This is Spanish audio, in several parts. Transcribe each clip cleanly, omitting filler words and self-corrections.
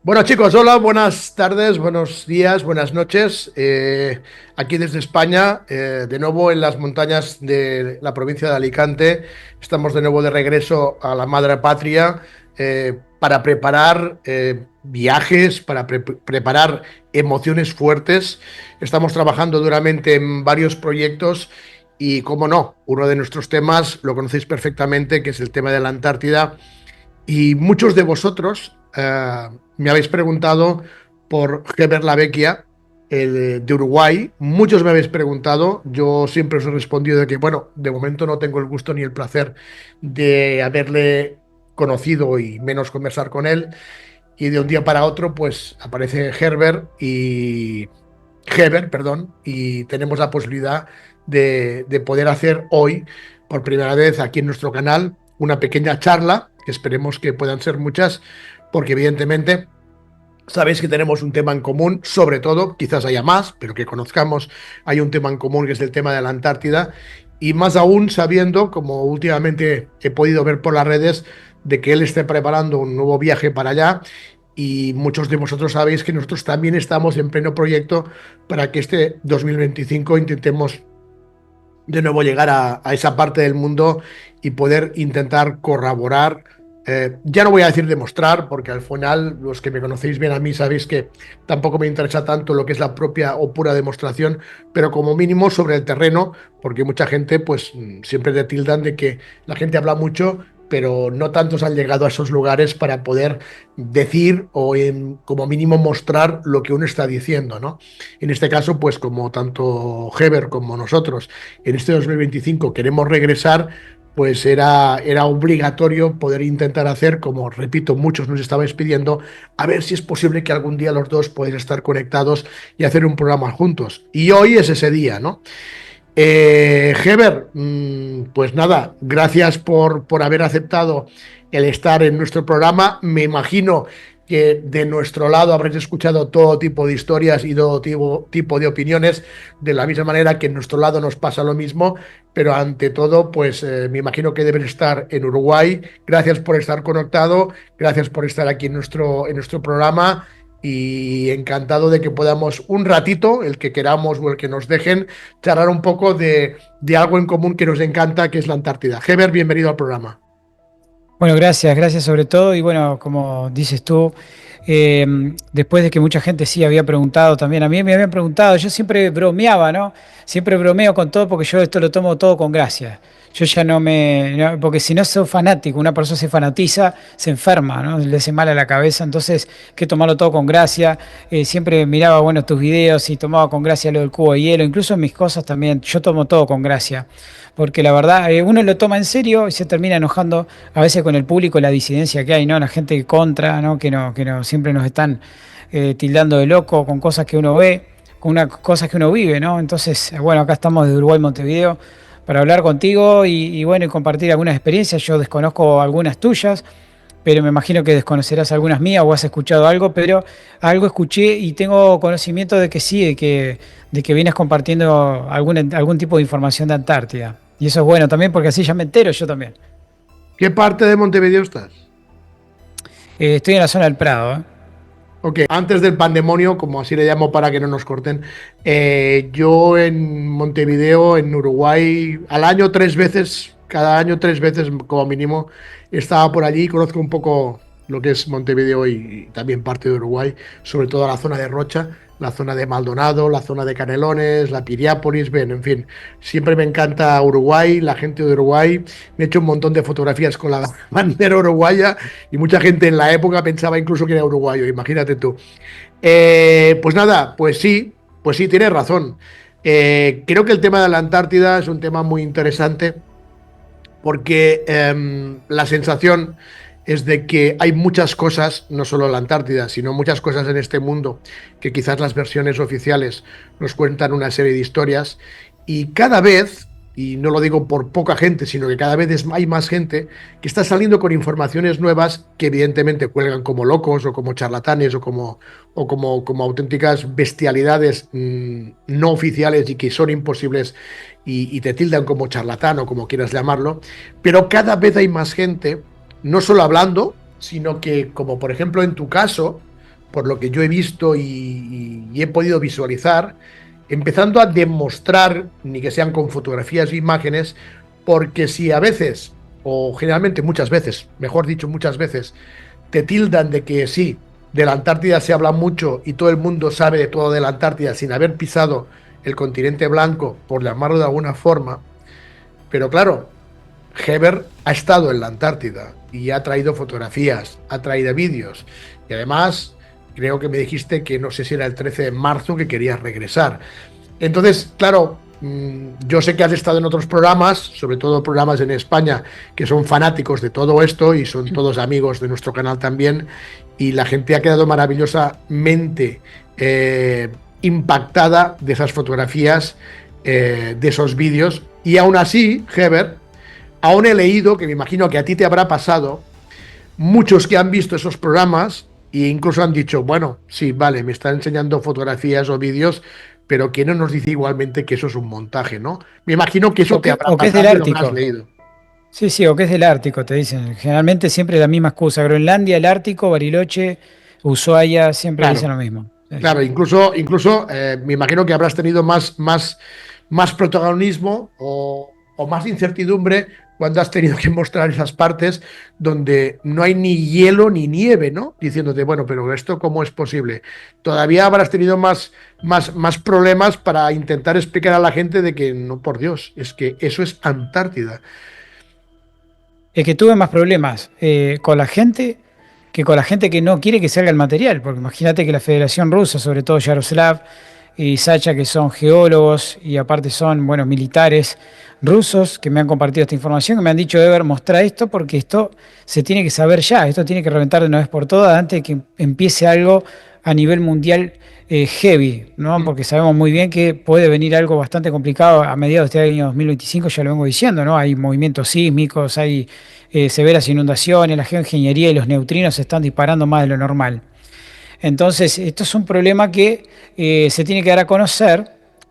Bueno chicos, hola, buenas tardes, buenos días, buenas noches. Aquí desde España, de nuevo en las montañas de la provincia de Alicante, estamos de nuevo de regreso a la madre patria para preparar viajes, para preparar emociones fuertes. Estamos trabajando duramente en varios proyectos y, como no, uno de nuestros temas lo conocéis perfectamente, que es el tema de la Antártida. Y muchos de vosotros me habéis preguntado por Heber la Vecchia, de Uruguay. Muchos me habéis preguntado. Yo siempre os he respondido de que, bueno, de momento no tengo el gusto ni el placer de haberle conocido y menos conversar con él. Y de un día para otro, pues aparece Heber, perdón, y tenemos la posibilidad de poder hacer hoy, por primera vez aquí en nuestro canal, una pequeña charla, que esperemos que puedan ser muchas, porque evidentemente sabéis que tenemos un tema en común, sobre todo, quizás haya más, pero que conozcamos, hay un tema en común que es el tema de la Antártida, y más aún sabiendo, como últimamente he podido ver por las redes, de que él esté preparando un nuevo viaje para allá, y muchos de vosotros sabéis que nosotros también estamos en pleno proyecto para que este 2025 intentemos de nuevo llegar a esa parte del mundo y poder intentar corroborar. Ya no voy a decir demostrar, porque al final los que me conocéis bien a mí sabéis que tampoco me interesa tanto lo que es la propia o pura demostración, pero como mínimo sobre el terreno, porque mucha gente pues siempre te tildan de que la gente habla mucho, pero no tantos han llegado a esos lugares para poder decir o como mínimo mostrar lo que uno está diciendo, ¿no? En este caso, pues como tanto Heber como nosotros en este 2025 queremos regresar, pues era obligatorio poder intentar hacer, como repito, muchos nos estabais pidiendo, a ver si es posible que algún día los dos podáis estar conectados y hacer un programa juntos. Y hoy es ese día, ¿no? Heber, pues nada, gracias por haber aceptado el estar en nuestro programa. Me imagino que de nuestro lado habréis escuchado todo tipo de historias y todo tipo de opiniones, de la misma manera que en nuestro lado nos pasa lo mismo, pero ante todo, pues me imagino que deben estar en Uruguay. Gracias por estar conectado, gracias por estar aquí en nuestro programa y encantado de que podamos un ratito, el que queramos o el que nos dejen, charlar un poco de algo en común que nos encanta, que es la Antártida. Heber, bienvenido al programa. Bueno, gracias sobre todo. Y bueno, como dices tú, eh, después de que mucha gente sí había preguntado también, a mí me habían preguntado, yo siempre bromeaba, ¿no? Siempre bromeo con todo porque yo esto lo tomo todo con gracia. Yo ya porque si no soy fanático, una persona se fanatiza, se enferma, ¿no? Le hace mal a la cabeza, entonces hay que tomarlo todo con gracia. Siempre miraba, bueno, tus videos y tomaba con gracia lo del cubo de hielo, incluso en mis cosas también, yo tomo todo con gracia. Porque la verdad, uno lo toma en serio y se termina enojando a veces con el público, la disidencia que hay, ¿no? La gente contra, ¿no? Que no siempre nos están tildando de loco con cosas que uno ve, con cosas que uno vive, ¿no? Entonces, bueno, acá estamos de Uruguay, Montevideo, para hablar contigo y bueno, y compartir algunas experiencias. Yo desconozco algunas tuyas, pero me imagino que desconocerás algunas mías o has escuchado algo, pero algo escuché y tengo conocimiento de que sí, de que vienes compartiendo algún tipo de información de Antártida. Y eso es bueno también porque así ya me entero yo también. ¿Qué parte de Montevideo estás? Estoy en la zona del Prado, ¿eh? Ok, antes del pandemonio, como así le llamo para que no nos corten, yo en Montevideo, en Uruguay, al año tres veces, cada año tres veces como mínimo, estaba por allí, conozco un poco lo que es Montevideo y también parte de Uruguay, sobre todo la zona de Rocha, la zona de Maldonado, la zona de Canelones, la Piriápolis, ven, en fin, siempre me encanta Uruguay, la gente de Uruguay, me he hecho un montón de fotografías con la bandera uruguaya y mucha gente en la época pensaba incluso que era uruguayo, imagínate tú. Pues nada, pues sí, tienes razón. Creo que el tema de la Antártida es un tema muy interesante porque la sensación es de que hay muchas cosas, no solo la Antártida, sino muchas cosas en este mundo, que quizás las versiones oficiales nos cuentan una serie de historias y cada vez, y no lo digo por poca gente, sino que cada vez hay más gente que está saliendo con informaciones nuevas que evidentemente cuelgan como locos o como charlatanes como auténticas bestialidades no oficiales y que son imposibles y te tildan como charlatán o como quieras llamarlo, pero cada vez hay más gente, no solo hablando, sino que, como por ejemplo en tu caso, por lo que yo he visto y he podido visualizar, empezando a demostrar, ni que sean con fotografías e imágenes, porque si a veces, o generalmente muchas veces, mejor dicho, muchas veces, te tildan de que sí, de la Antártida se habla mucho y todo el mundo sabe de todo de la Antártida sin haber pisado el continente blanco, por llamarlo de alguna forma, pero claro, Heber ha estado en la Antártida y ha traído fotografías, ha traído vídeos y además creo que me dijiste que no sé si era el 13 de marzo que querías regresar. Entonces, claro, yo sé que has estado en otros programas, sobre todo programas en España, que son fanáticos de todo esto y son todos amigos de nuestro canal también, y la gente ha quedado maravillosamente impactada de esas fotografías, de esos vídeos, y aún así, Heber, aún he leído, que me imagino que a ti te habrá pasado, muchos que han visto esos programas e incluso han dicho, bueno, sí, vale, me está enseñando fotografías o vídeos, pero que no nos dice igualmente que eso es un montaje, ¿no? Me imagino que eso te habrá O que es del pasado y lo habrás Ártico. leído. Sí, sí, o que es del Ártico, te dicen. Generalmente siempre la misma excusa. Groenlandia, el Ártico, Bariloche, Ushuaia, siempre dicen Claro, lo mismo. Sí, sí. claro, incluso me imagino que habrás tenido más protagonismo o más incertidumbre cuando has tenido que mostrar esas partes donde no hay ni hielo ni nieve, ¿no? Diciéndote, bueno, pero esto cómo es posible. Todavía habrás tenido más problemas para intentar explicar a la gente de que, no, por Dios, es que eso es Antártida. Es que tuve más problemas con la gente que con la gente que no quiere que salga el material, porque imagínate que la Federación Rusa, sobre todo Yaroslav y Sacha, que son geólogos y aparte son, bueno, militares rusos que me han compartido esta información, que me han dicho, Ever, mostrar esto porque esto se tiene que saber ya, esto tiene que reventar de una vez por todas antes de que empiece algo a nivel mundial heavy, ¿no? Porque sabemos muy bien que puede venir algo bastante complicado a mediados de este año 2025, ya lo vengo diciendo, ¿no? Hay movimientos sísmicos, hay severas inundaciones, la geoingeniería y los neutrinos se están disparando más de lo normal. Entonces, esto es un problema que se tiene que dar a conocer,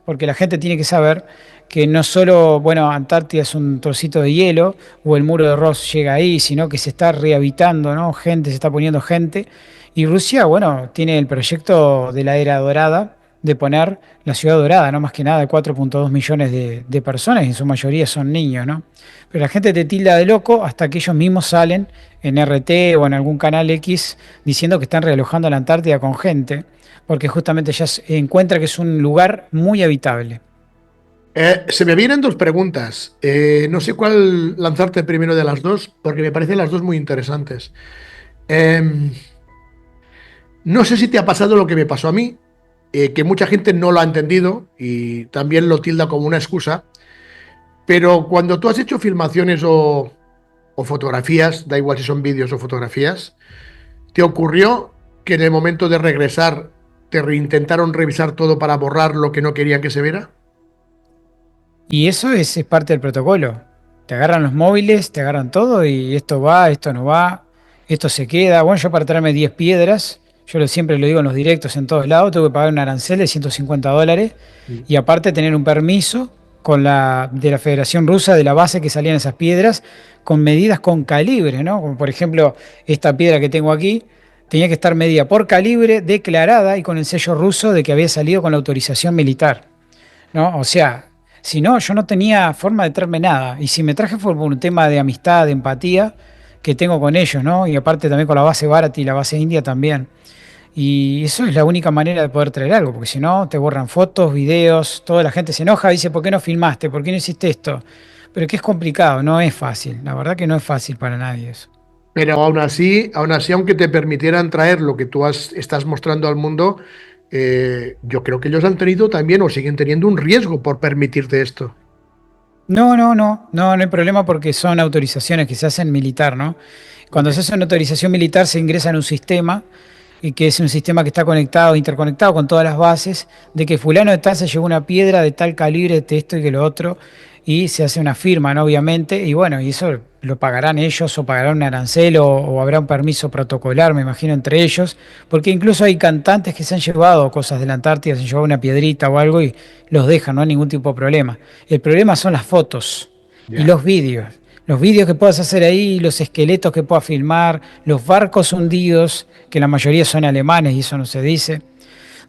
porque la gente tiene que saber que no solo, bueno, Antártida es un trocito de hielo o el muro de Ross llega ahí, sino que se está rehabitando, ¿no? Gente, se está poniendo gente. Y Rusia, bueno, tiene el proyecto de la era dorada de poner la ciudad dorada, ¿no? Más que nada de 4,2 millones de personas, y en su mayoría son niños, ¿no? Pero la gente te tilda de loco hasta que ellos mismos salen en RT o en algún canal X diciendo que están realojando la Antártida con gente, porque justamente ya se encuentra que es un lugar muy habitable. Se me vienen dos preguntas. No sé cuál lanzarte primero de las dos, porque me parecen las dos muy interesantes. Eh, no sé si te ha pasado lo que me pasó a mí, que mucha gente no lo ha entendido y también lo tilda como una excusa, pero cuando tú has hecho filmaciones o fotografías, da igual si son vídeos o fotografías, ¿te ocurrió que en el momento de regresar intentaron revisar todo para borrar lo que no querían que se viera? Y eso es parte del protocolo. Te agarran los móviles, te agarran todo y esto va, esto no va, esto se queda. Bueno, yo para traerme 10 piedras, siempre lo digo en los directos en todos lados, tengo que pagar un arancel de $150 y aparte tener un permiso de la Federación Rusa de la base que salían esas piedras con medidas con calibre, ¿no? Como por ejemplo esta piedra que tengo aquí tenía que estar medida por calibre, declarada y con el sello ruso de que había salido con la autorización militar, ¿no? O sea, si no, yo no tenía forma de traerme nada. Y si me traje fue por un tema de amistad, de empatía que tengo con ellos, ¿no? Y aparte también con la base Bharati y la base India también. Y eso es la única manera de poder traer algo, porque si no, te borran fotos, videos, toda la gente se enoja, dice, ¿por qué no filmaste? ¿Por qué no hiciste esto? Pero es que es complicado, no es fácil. La verdad que no es fácil para nadie eso. Pero aún así, aunque te permitieran traer lo que estás mostrando al mundo, yo creo que ellos han tenido también o siguen teniendo un riesgo por permitirte esto. No hay problema porque son autorizaciones que se hacen militar, ¿no? Ok. Cuando se hace una autorización militar se ingresa en un sistema y que es un sistema que está conectado, interconectado con todas las bases, de que fulano de tal se llevó una piedra de tal calibre, de esto y que lo otro, y se hace una firma, ¿no? Obviamente, y bueno, y eso lo pagarán ellos o pagarán un arancel o habrá un permiso protocolar, me imagino, entre ellos, porque incluso hay cantantes que se han llevado cosas de la Antártida, se han llevado una piedrita o algo y los dejan, no hay ningún tipo de problema. El problema son las fotos y Ya. los vídeos. Los vídeos que puedas hacer ahí, los esqueletos que puedas filmar, los barcos hundidos, que la mayoría son alemanes y eso no se dice,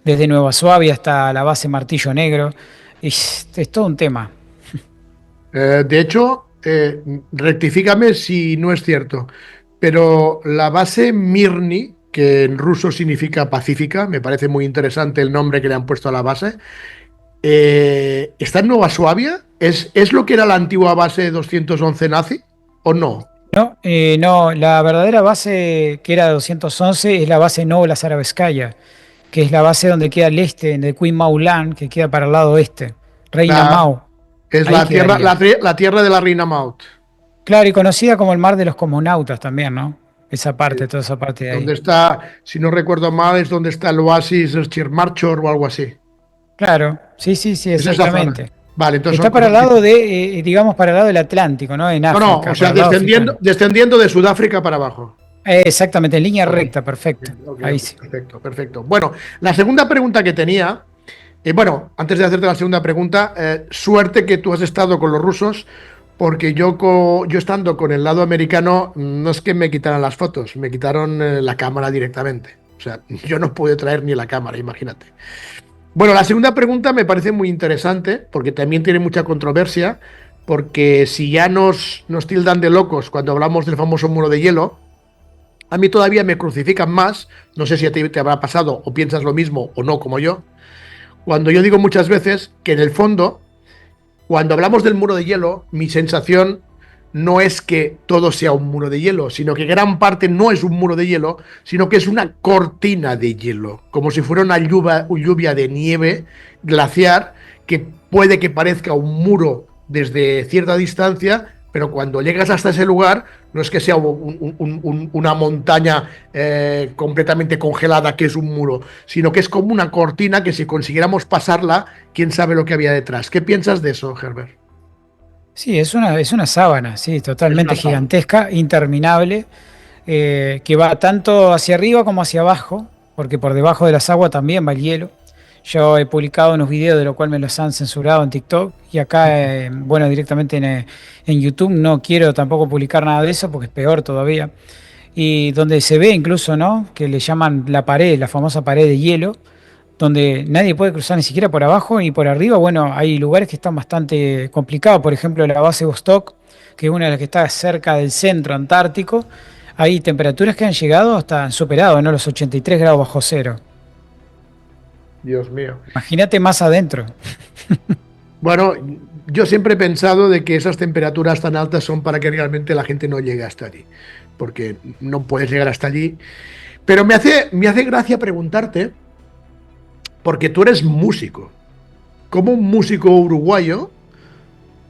desde Nueva Suabia hasta la base Martillo Negro. Es todo un tema. De hecho, rectifícame si no es cierto, pero la base Mirny, que en ruso significa pacífica, me parece muy interesante el nombre que le han puesto a la base, ¿está en Nueva Suabia? ¿Es lo que era la antigua base 211 nazi o no? No, no, la verdadera base que era 211 es la base Novla Zarabeskaya, que es la base donde queda el este, de Queen Mau Lan, que queda para el lado oeste. Reina La- Mau, es ahí la tierra, quedaría. la tierra de la reina Maud, Claro, y conocida como el mar de los cosmonautas también, ¿no? Esa parte, eh, toda esa parte de donde ahí. está, si no recuerdo mal, es donde está el oasis Schirmarchor o algo así. Claro, sí, sí, sí, Es esa zona. exactamente. Vale, entonces son Está para cosas el lado diferentes. de, digamos, para el lado del Atlántico, ¿no? En No, no, o África, sea, para el lado africano. descendiendo de Sudáfrica para abajo. Exactamente, en línea Ok, recta, perfecto. ok, Ahí ok, sí. perfecto, perfecto. Bueno, la segunda pregunta que tenía, bueno, antes de hacerte la segunda pregunta, suerte que tú has estado con los rusos, porque yo estando con el lado americano, no es que me quitaran las fotos, me quitaron la cámara directamente. O sea, yo no pude traer ni la cámara, imagínate. Bueno, la segunda pregunta me parece muy interesante, porque también tiene mucha controversia, porque si ya nos tildan de locos cuando hablamos del famoso muro de hielo, a mí todavía me crucifican más, no sé si a ti te habrá pasado o piensas lo mismo o no como yo, cuando yo digo muchas veces que en el fondo, cuando hablamos del muro de hielo, mi sensación no es que todo sea un muro de hielo, sino que gran parte no es un muro de hielo, sino que es una cortina de hielo, como si fuera una lluvia de nieve glaciar que puede que parezca un muro desde cierta distancia, pero cuando llegas hasta ese lugar no es que sea una montaña completamente congelada que es un muro, sino que es como una cortina que si consiguiéramos pasarla, quién sabe lo que había detrás. ¿Qué piensas de eso, Herbert? Sí, es una sábana, sí, Es una totalmente sábana. gigantesca, interminable, que va tanto hacia arriba como hacia abajo, porque por debajo de las aguas también va el hielo. Yo he publicado unos videos de lo cual me los han censurado en TikTok y acá, bueno, directamente en YouTube no quiero tampoco publicar nada de eso porque es peor todavía. Y donde se ve incluso, ¿no? Que le llaman la pared, la famosa pared de hielo, donde nadie puede cruzar ni siquiera por abajo ni por arriba. Bueno, hay lugares que están bastante complicados, por ejemplo, la base Vostok, que es una de las que está cerca del centro antártico. Hay temperaturas que han llegado hasta han superado, ¿no? Los 83 grados bajo cero. Dios mío. Imagínate más adentro. Bueno, yo siempre he pensado de que esas temperaturas tan altas son para que realmente la gente no llegue hasta allí, porque no puedes llegar hasta allí. Pero me hace gracia preguntarte, porque tú eres músico. ¿Cómo un músico uruguayo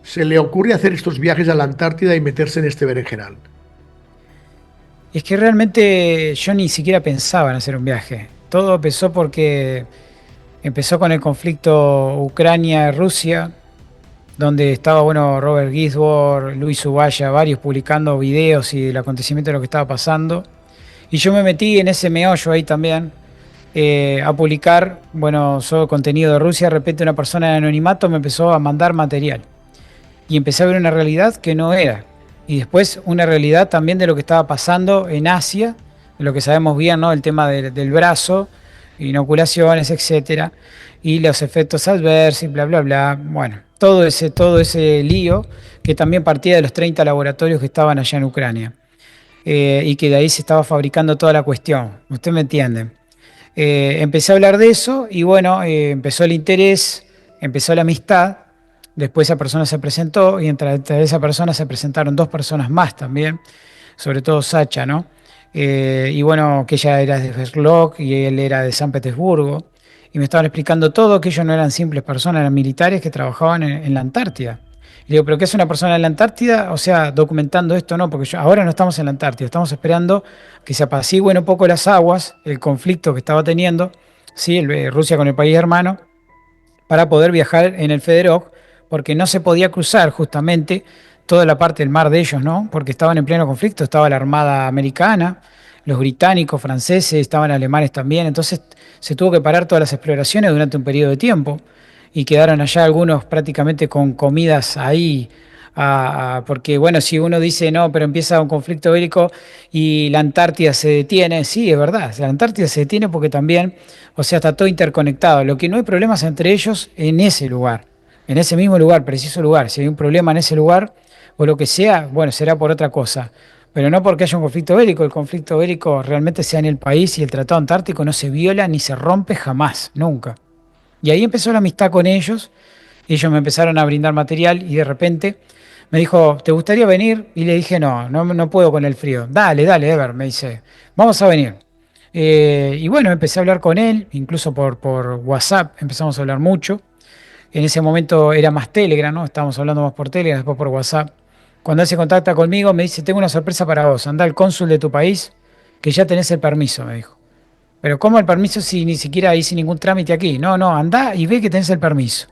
se le ocurre hacer estos viajes a la Antártida y meterse en este berenjenal? Es que realmente yo ni siquiera pensaba en hacer un viaje. Todo empezó porque empezó con el conflicto Ucrania-Rusia, donde estaba, bueno, Robert Gisborg, Luis Ubaya, varios publicando videos y el acontecimiento de lo que estaba pasando. Y yo me metí en ese meollo ahí también, a publicar, bueno, solo contenido de Rusia. De repente una persona de anonimato me empezó a mandar material y empecé a ver una realidad que no era. Y después una realidad también de lo que estaba pasando en Asia, de lo que sabemos bien, ¿no? El tema del brazo, inoculaciones, etcétera, y los efectos adversos y bla, bla, bla. Bueno, todo ese lío que también partía de los 30 laboratorios que estaban allá en Ucrania, y que de ahí se estaba fabricando toda la cuestión. Usted me entiende. Empecé a hablar de eso y bueno, empezó el interés, empezó la amistad. Después esa persona se presentó y entre esa persona se presentaron dos personas más también, sobre todo Sacha, ¿no? Y bueno, que ella era de Sverdlovsk y él era de San Petersburgo. Y me estaban explicando todo, que ellos no eran simples personas, eran militares que trabajaban en la Antártida. Y digo, ¿pero qué es una persona en la Antártida? O sea, documentando esto, no, porque ahora no estamos en la Antártida, estamos esperando que se apacigüen un poco las aguas, el conflicto que estaba teniendo, ¿sí? Rusia con el país hermano, para poder viajar en el Federoc, porque no se podía cruzar justamente toda la parte del mar de ellos, ¿no? Porque estaban en pleno conflicto, estaba la Armada Americana, los británicos, franceses, estaban alemanes también, entonces se tuvo que parar todas las exploraciones durante un periodo de tiempo y quedaron allá algunos prácticamente con comidas ahí Porque bueno, si uno dice no, pero empieza un conflicto bélico y la Antártida se detiene, sí, es verdad, la Antártida se detiene porque también, o sea, está todo interconectado. Lo que no hay problemas entre ellos en ese lugar, en ese mismo lugar, preciso lugar. Si hay un problema en ese lugar o lo que sea, bueno, será por otra cosa. Pero no porque haya un conflicto bélico, el conflicto bélico realmente sea en el país y el Tratado Antártico no se viola ni se rompe jamás, nunca. Y ahí empezó la amistad con ellos. Ellos me empezaron a brindar material y de repente me dijo, ¿te gustaría venir? Y le dije, no, no, no puedo con el frío. Dale, dale, Ever, me dice, vamos a venir. Y bueno, empecé a hablar con él, incluso por WhatsApp, empezamos a hablar mucho. En ese momento era más Telegram, ¿no? Estábamos hablando más por Telegram, después por WhatsApp. Cuando él se contacta conmigo, me dice, tengo una sorpresa para vos, anda al cónsul de tu país, que ya tenés el permiso, me dijo. Pero ¿cómo el permiso si ni siquiera hice ningún trámite aquí? No, no, anda y ve que tenés el permiso.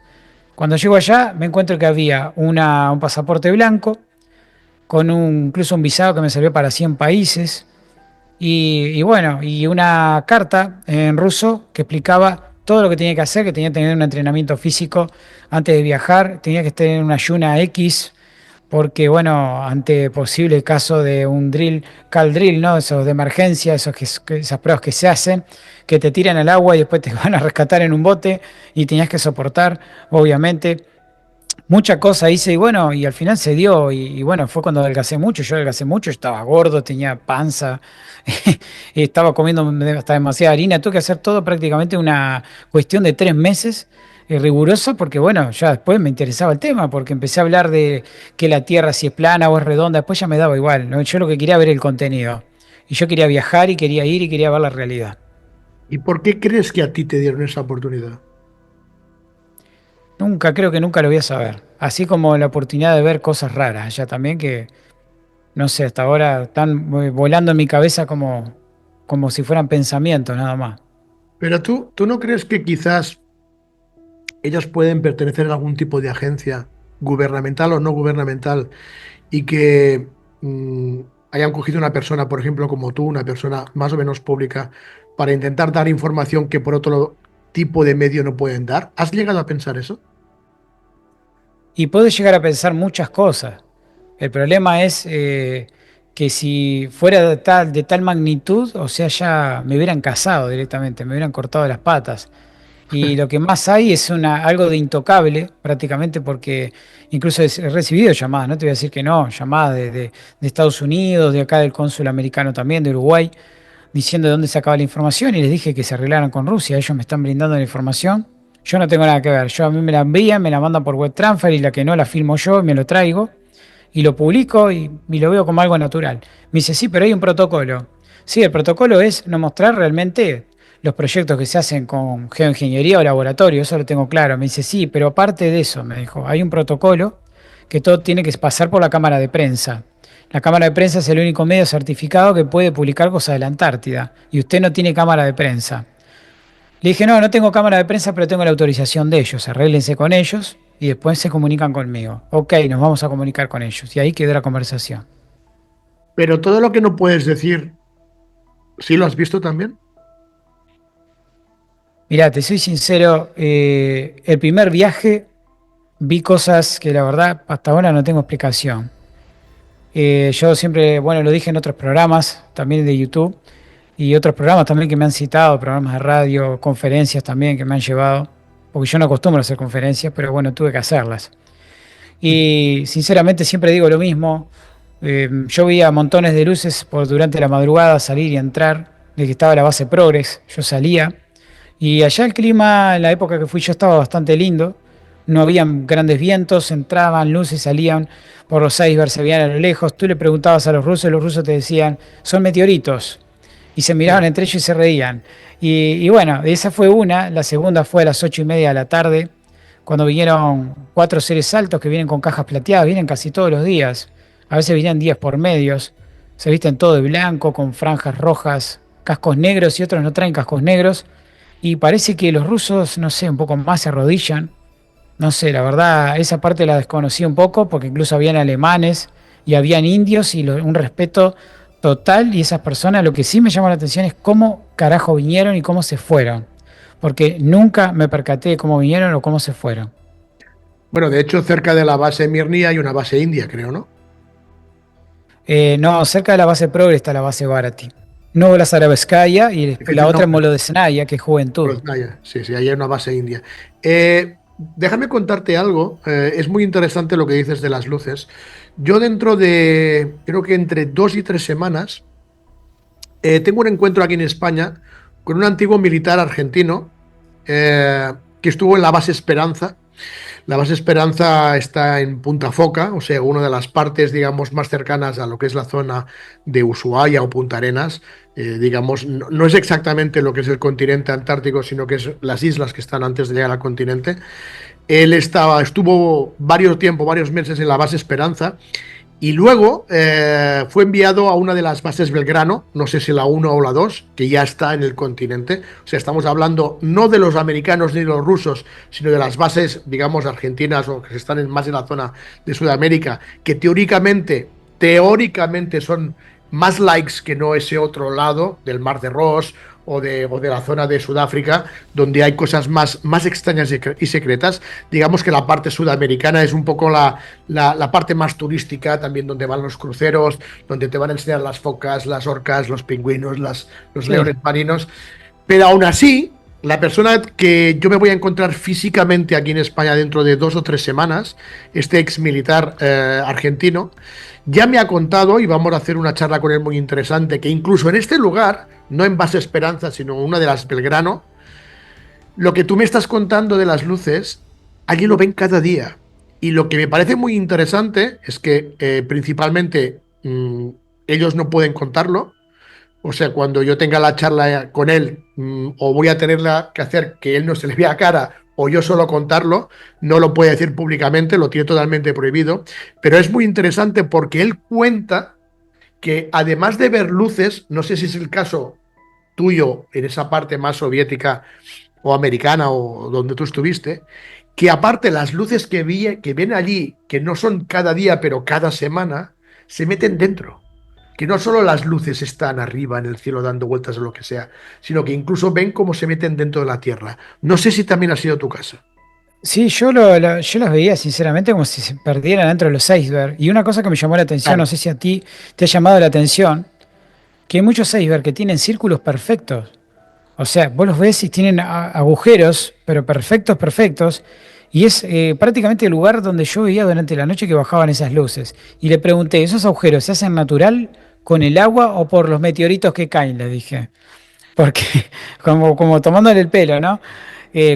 Cuando llego allá me encuentro que había un pasaporte blanco, con incluso un visado que me sirvió para 100 países, y bueno, y una carta en ruso que explicaba todo lo que tenía que hacer, que tenía que tener un entrenamiento físico antes de viajar, tenía que estar en una ayuna X, porque bueno, ante posible caso de un drill, cal drill, ¿no? Esos de emergencia, esas pruebas que se hacen, que te tiran al agua y después te van a rescatar en un bote y tenías que soportar, obviamente. Mucha cosa hice y bueno, y al final se dio y bueno, fue cuando adelgacé mucho, yo adelgacé mucho, estaba gordo, tenía panza, estaba comiendo hasta demasiada harina, tuve que hacer todo prácticamente una cuestión de 3 meses rigurosa porque bueno, ya después me interesaba el tema, porque empecé a hablar de que la Tierra si es plana o es redonda, después ya me daba igual, ¿no? Yo lo que quería ver el contenido y yo quería viajar y quería ir y quería ver la realidad. ¿Y por qué crees que a ti te dieron esa oportunidad? Nunca, creo que nunca lo voy a saber, así como la oportunidad de ver cosas raras allá también que no sé, hasta ahora están volando en mi cabeza como si fueran pensamientos nada más. Pero tú no crees que quizás ellos pueden pertenecer a algún tipo de agencia gubernamental o no gubernamental y que mm, hayan cogido una persona, por ejemplo, como tú, una persona más o menos pública, para intentar dar información que por otro tipo de medio no pueden dar? ¿Has llegado a pensar eso? Y puedo llegar a pensar muchas cosas. El problema es que si fuera de tal magnitud, o sea, ya me hubieran casado directamente, me hubieran cortado las patas. Y lo que más hay es algo de intocable, prácticamente, porque incluso he recibido llamadas, no te voy a decir que no, llamadas de Estados Unidos, de acá del cónsul americano también, de Uruguay, diciendo de dónde sacaba la información y les dije que se arreglaran con Rusia. Ellos me están brindando la información. Yo no tengo nada que ver. A mí me la envían, me la mandan por web transfer y la que no la filmo yo y me lo traigo y lo publico y lo veo como algo natural. Me dice, sí, pero hay un protocolo. Sí, el protocolo es no mostrar realmente los proyectos que se hacen con geoingeniería o laboratorio, eso lo tengo claro. Me dice, sí, pero aparte de eso, me dijo, hay un protocolo que todo tiene que pasar por la cámara de prensa. La cámara de prensa es el único medio certificado que puede publicar cosas de la Antártida y usted no tiene cámara de prensa. Le dije, no, no tengo cámara de prensa, pero tengo la autorización de ellos. Arréglense con ellos y después se comunican conmigo. Ok, nos vamos a comunicar con ellos. Y ahí quedó la conversación. Pero todo lo que no puedes decir, ¿sí lo has visto también? Mirá, te soy sincero, el primer viaje vi cosas que la verdad hasta ahora no tengo explicación. Yo siempre, bueno, lo dije en otros programas, también de YouTube, y otros programas también que me han citado, programas de radio, conferencias también que me han llevado, porque yo no acostumbro a hacer conferencias, pero bueno, tuve que hacerlas. Y sinceramente siempre digo lo mismo. Yo veía montones de luces durante la madrugada salir y entrar, de que estaba la base Progress. Yo salía y allá el clima en la época que fui yo estaba bastante lindo. No habían grandes vientos, entraban luces, salían por los icebergs, se veían a lo lejos. Tú le preguntabas a los rusos te decían, son meteoritos. Y se miraban Sí. entre ellos y se reían. Y bueno, esa fue una. La segunda fue a las 8:30 de la tarde cuando vinieron 4 seres altos que vienen con cajas plateadas, vienen casi todos los días, a veces vienen días por medios, se visten todo de blanco, con franjas rojas, cascos negros y otros no traen cascos negros, y parece que los rusos, no sé, un poco más se arrodillan, no sé, la verdad, esa parte la desconocí un poco, porque incluso habían alemanes y habían indios y un respeto total, y esas personas, lo que sí me llama la atención es cómo carajo vinieron y cómo se fueron, porque nunca me percaté de cómo vinieron o cómo se fueron. Bueno, de hecho, cerca de la base Mirni hay una base india, creo, ¿no? No, cerca de la base Progre está la base Barati. Novola Zarabskaya y después la Difícil otra es nombre. Molodesnaya, que es Juventud. Grozная, sí, sí, ahí hay una base india. Déjame contarte algo. Es muy interesante lo que dices de las luces. Yo dentro de, creo que entre 2 y 3 semanas, tengo un encuentro aquí en España con un antiguo militar argentino que estuvo en la base Esperanza. La base Esperanza está en Punta Foca, o sea, una de las partes, digamos, más cercanas a lo que es la zona de Ushuaia o Punta Arenas. Digamos, no, no es exactamente lo que es el continente antártico, sino que es las islas que están antes de llegar al continente. Él estuvo varios tiempo, varios meses en la base Esperanza y luego fue enviado a una de las bases Belgrano, no sé si la uno o la 2 que ya está en el continente. O sea, estamos hablando no de los americanos ni de los rusos, sino de las bases, digamos, argentinas o que están más en la zona de Sudamérica, que teóricamente son más likes que no ese otro lado del Mar de Ross o de la zona de Sudáfrica, donde hay cosas más extrañas y secretas. Digamos que la parte sudamericana es un poco la parte más turística, también donde van los cruceros, donde te van a enseñar las focas, las orcas, los pingüinos, los Sí. leones marinos. Pero aún así, la persona que yo me voy a encontrar físicamente aquí en España dentro de 2 o 3 semanas, este ex militar argentino, ya me ha contado, y vamos a hacer una charla con él muy interesante, que incluso en este lugar, no en Base Esperanza, sino una de las Belgrano, lo que tú me estás contando de las luces, allí lo ven cada día. Y lo que me parece muy interesante es que principalmente ellos no pueden contarlo. O sea, cuando yo tenga la charla con él, o voy a tenerla que hacer que él no se le vea cara, o yo solo contarlo, no lo puede decir públicamente, lo tiene totalmente prohibido. Pero es muy interesante porque él cuenta que además de ver luces, no sé si es el caso tuyo en esa parte más soviética o americana o donde tú estuviste, que aparte las luces que ven allí, que no son cada día, pero cada semana, se meten dentro. Que no solo las luces están arriba en el cielo dando vueltas o lo que sea, sino que incluso ven cómo se meten dentro de la Tierra. No sé si también ha sido tu caso. Sí, yo las veía sinceramente como si se perdieran dentro de los icebergs. Y una cosa que me llamó la atención, no Claro. sé si a ti te ha llamado la atención, que hay muchos icebergs que tienen círculos perfectos. O sea, vos los ves y tienen agujeros, pero perfectos, perfectos. Y es prácticamente el lugar donde yo veía durante la noche que bajaban esas luces. Y le pregunté, ¿esos agujeros se hacen natural con el agua o por los meteoritos que caen? Le dije. Porque, como tomándole el pelo, ¿no?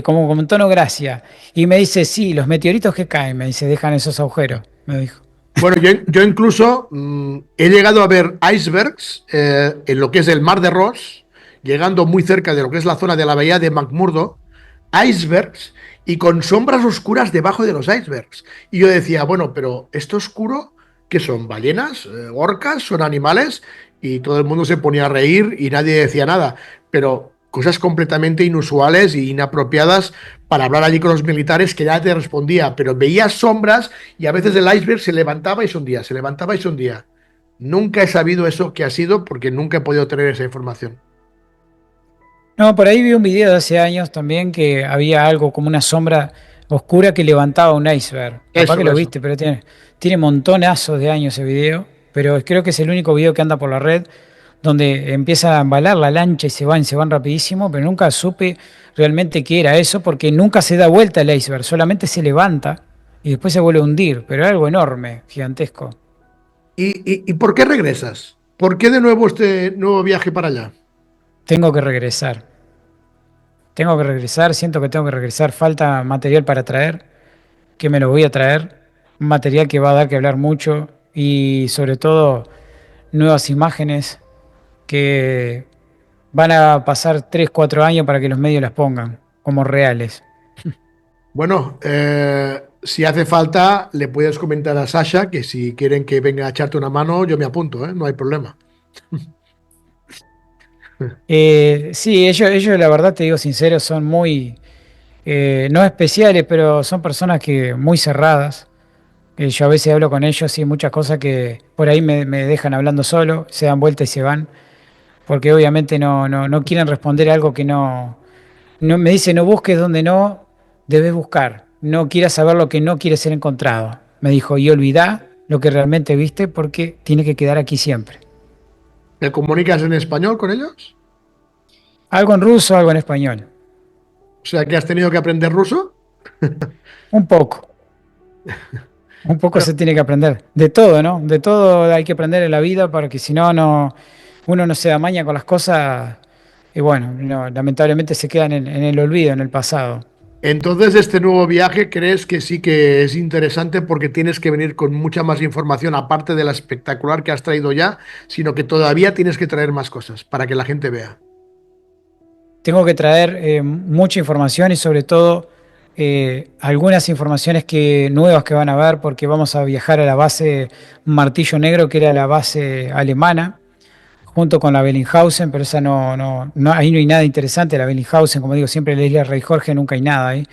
Como en tono gracia. Y me dice, sí, los meteoritos que caen, me dice, dejan esos agujeros, me dijo. Bueno, yo incluso he llegado a ver icebergs en lo que es el Mar de Ross, llegando muy cerca de lo que es la zona de la bahía de McMurdo, icebergs y con sombras oscuras debajo de los icebergs. Y yo decía, bueno, pero esto oscuro, ¿qué son? ¿Ballenas? ¿Orcas? ¿Son animales? Y todo el mundo se ponía a reír y nadie decía nada. Pero cosas completamente inusuales e inapropiadas para hablar allí con los militares que ya te respondía, pero veías sombras y a veces el iceberg se levantaba y se hundía, se levantaba y se hundía. Nunca he sabido eso que ha sido porque nunca he podido tener esa información. No, por ahí vi un video de hace años también que había algo como una sombra oscura que levantaba un iceberg. Capaz que lo Eso. viste, pero tiene montonazos de años ese video. Pero creo que es el único video que anda por la red donde empieza a embalar la lancha y se van rapidísimo, pero nunca supe realmente qué era eso porque nunca se da vuelta el iceberg, solamente se levanta y después se vuelve a hundir, pero algo enorme, gigantesco. ¿Y por qué regresas? ¿Por qué de nuevo este nuevo viaje para allá? Tengo que regresar. Tengo que regresar, siento que tengo que regresar. Falta material para traer, que me lo voy a traer. Un material que va a dar que hablar mucho y sobre todo nuevas imágenes que van a pasar 3 4 años para que los medios las pongan como reales. Bueno, si hace falta, le puedes comentar a Sasha que si quieren que venga a echarte una mano, yo me apunto, ¿eh? No hay problema. Sí, ellos la verdad te digo sincero, son muy, no especiales, pero son personas que muy cerradas. Yo a veces hablo con ellos y muchas cosas que por ahí me dejan hablando solo, se dan vuelta y se van, porque obviamente no quieren responder algo que no me dice no busques donde no debes buscar. no quieras saber lo que no quiere ser encontrado. Me dijo, y olvidá lo que realmente viste porque tiene que quedar aquí siempre. ¿Te comunicas en español con ellos? Algo en ruso, algo en español. O sea, que has tenido que aprender ruso. Un poco, un poco Bueno, se tiene que aprender. De todo, ¿no? De todo hay que aprender en la vida para que si no, uno no se da maña con las cosas y bueno, lamentablemente se quedan en el olvido, en el pasado. entonces este nuevo viaje crees que sí que es interesante porque tienes que venir con mucha más información, aparte de la espectacular que has traído ya, sino que todavía tienes que traer más cosas para que la gente vea. Tengo que traer mucha información y sobre todo algunas informaciones nuevas que van a ver porque vamos a viajar a la base Martillo Negro, que era la base alemana, junto con la Bellinghausen, pero esa ahí no hay nada interesante. La Bellinghausen, como digo siempre, la isla Rey Jorge, nunca hay nada ahí,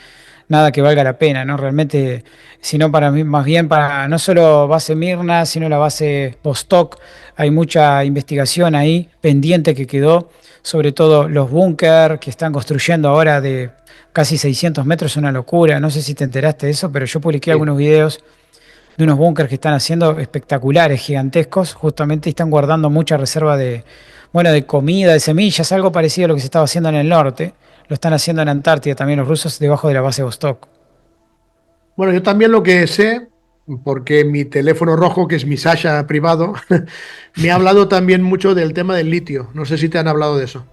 nada que valga la pena, ¿no? Realmente, sino para mí, más bien para no solo base Mirna, sino la base Vostok, hay mucha investigación ahí pendiente que quedó, sobre todo los búnker que están construyendo ahora de casi 600 metros, es una locura, no sé si te enteraste de eso, pero yo publiqué Sí. algunos videos de unos búnkers que están haciendo espectaculares, gigantescos, justamente y están guardando mucha reserva de, bueno, de comida, de semillas, algo parecido a lo que se estaba haciendo en el norte. Lo están haciendo en Antártida también los rusos debajo de la base Vostok. Bueno, yo también lo que sé, porque mi teléfono rojo, que es mi Sasha privado, me ha hablado también mucho del tema del litio. No sé si te han hablado de eso.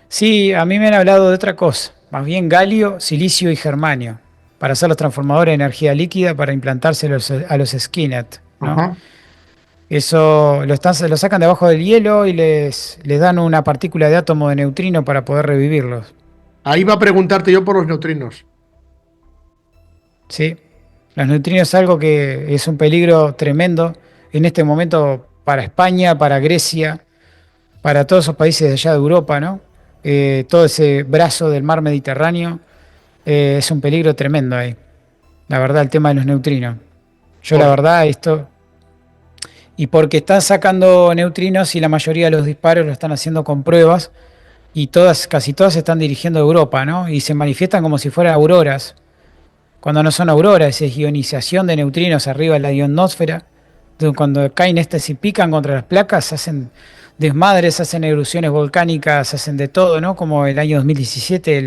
Sí, a mí me han hablado de otra cosa, más bien galio, silicio y germanio, para hacer los transformadores de energía líquida para implantarse a los Skynet, ¿no? Ajá. Eso lo sacan debajo del hielo y les dan una partícula de átomo de neutrino para poder revivirlos. Ahí va a preguntarte yo por los neutrinos. Sí, los neutrinos es algo que es un peligro tremendo en este momento para España, para Grecia, para todos esos países de allá de Europa, ¿no? Todo ese brazo del mar Mediterráneo es un peligro tremendo ahí. La verdad, el tema de los neutrinos. Yo la Correcto. verdad, y porque están sacando neutrinos y la mayoría de los disparos lo están haciendo con pruebas y casi todas se están dirigiendo a Europa, ¿no? Y se manifiestan como si fueran auroras cuando no son auroras, es ionización de neutrinos arriba de la ionosfera. Entonces, cuando caen estas y pican contra las placas, hacen desmadres, hacen erupciones volcánicas, hacen de todo, ¿no? Como el año 2017,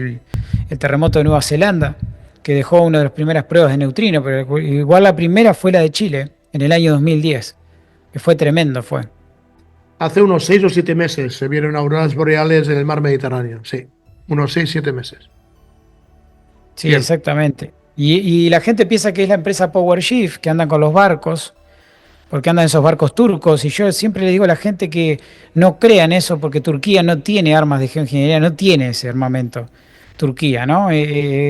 el terremoto de Nueva Zelanda, que dejó una de las primeras pruebas de neutrinos, pero igual la primera fue la de Chile, en el año 2010, que fue tremendo, fue. Hace unos 6 o 7 meses se vieron auroras boreales en el mar Mediterráneo. Sí, unos 6, 7 meses. Sí, Cierto. exactamente. Y la gente piensa que es la empresa Power Shift, que andan con los barcos, porque andan esos barcos turcos, y yo siempre le digo a la gente que no crean eso, porque Turquía no tiene armas de geoingeniería, no tiene ese armamento. Turquía, ¿no?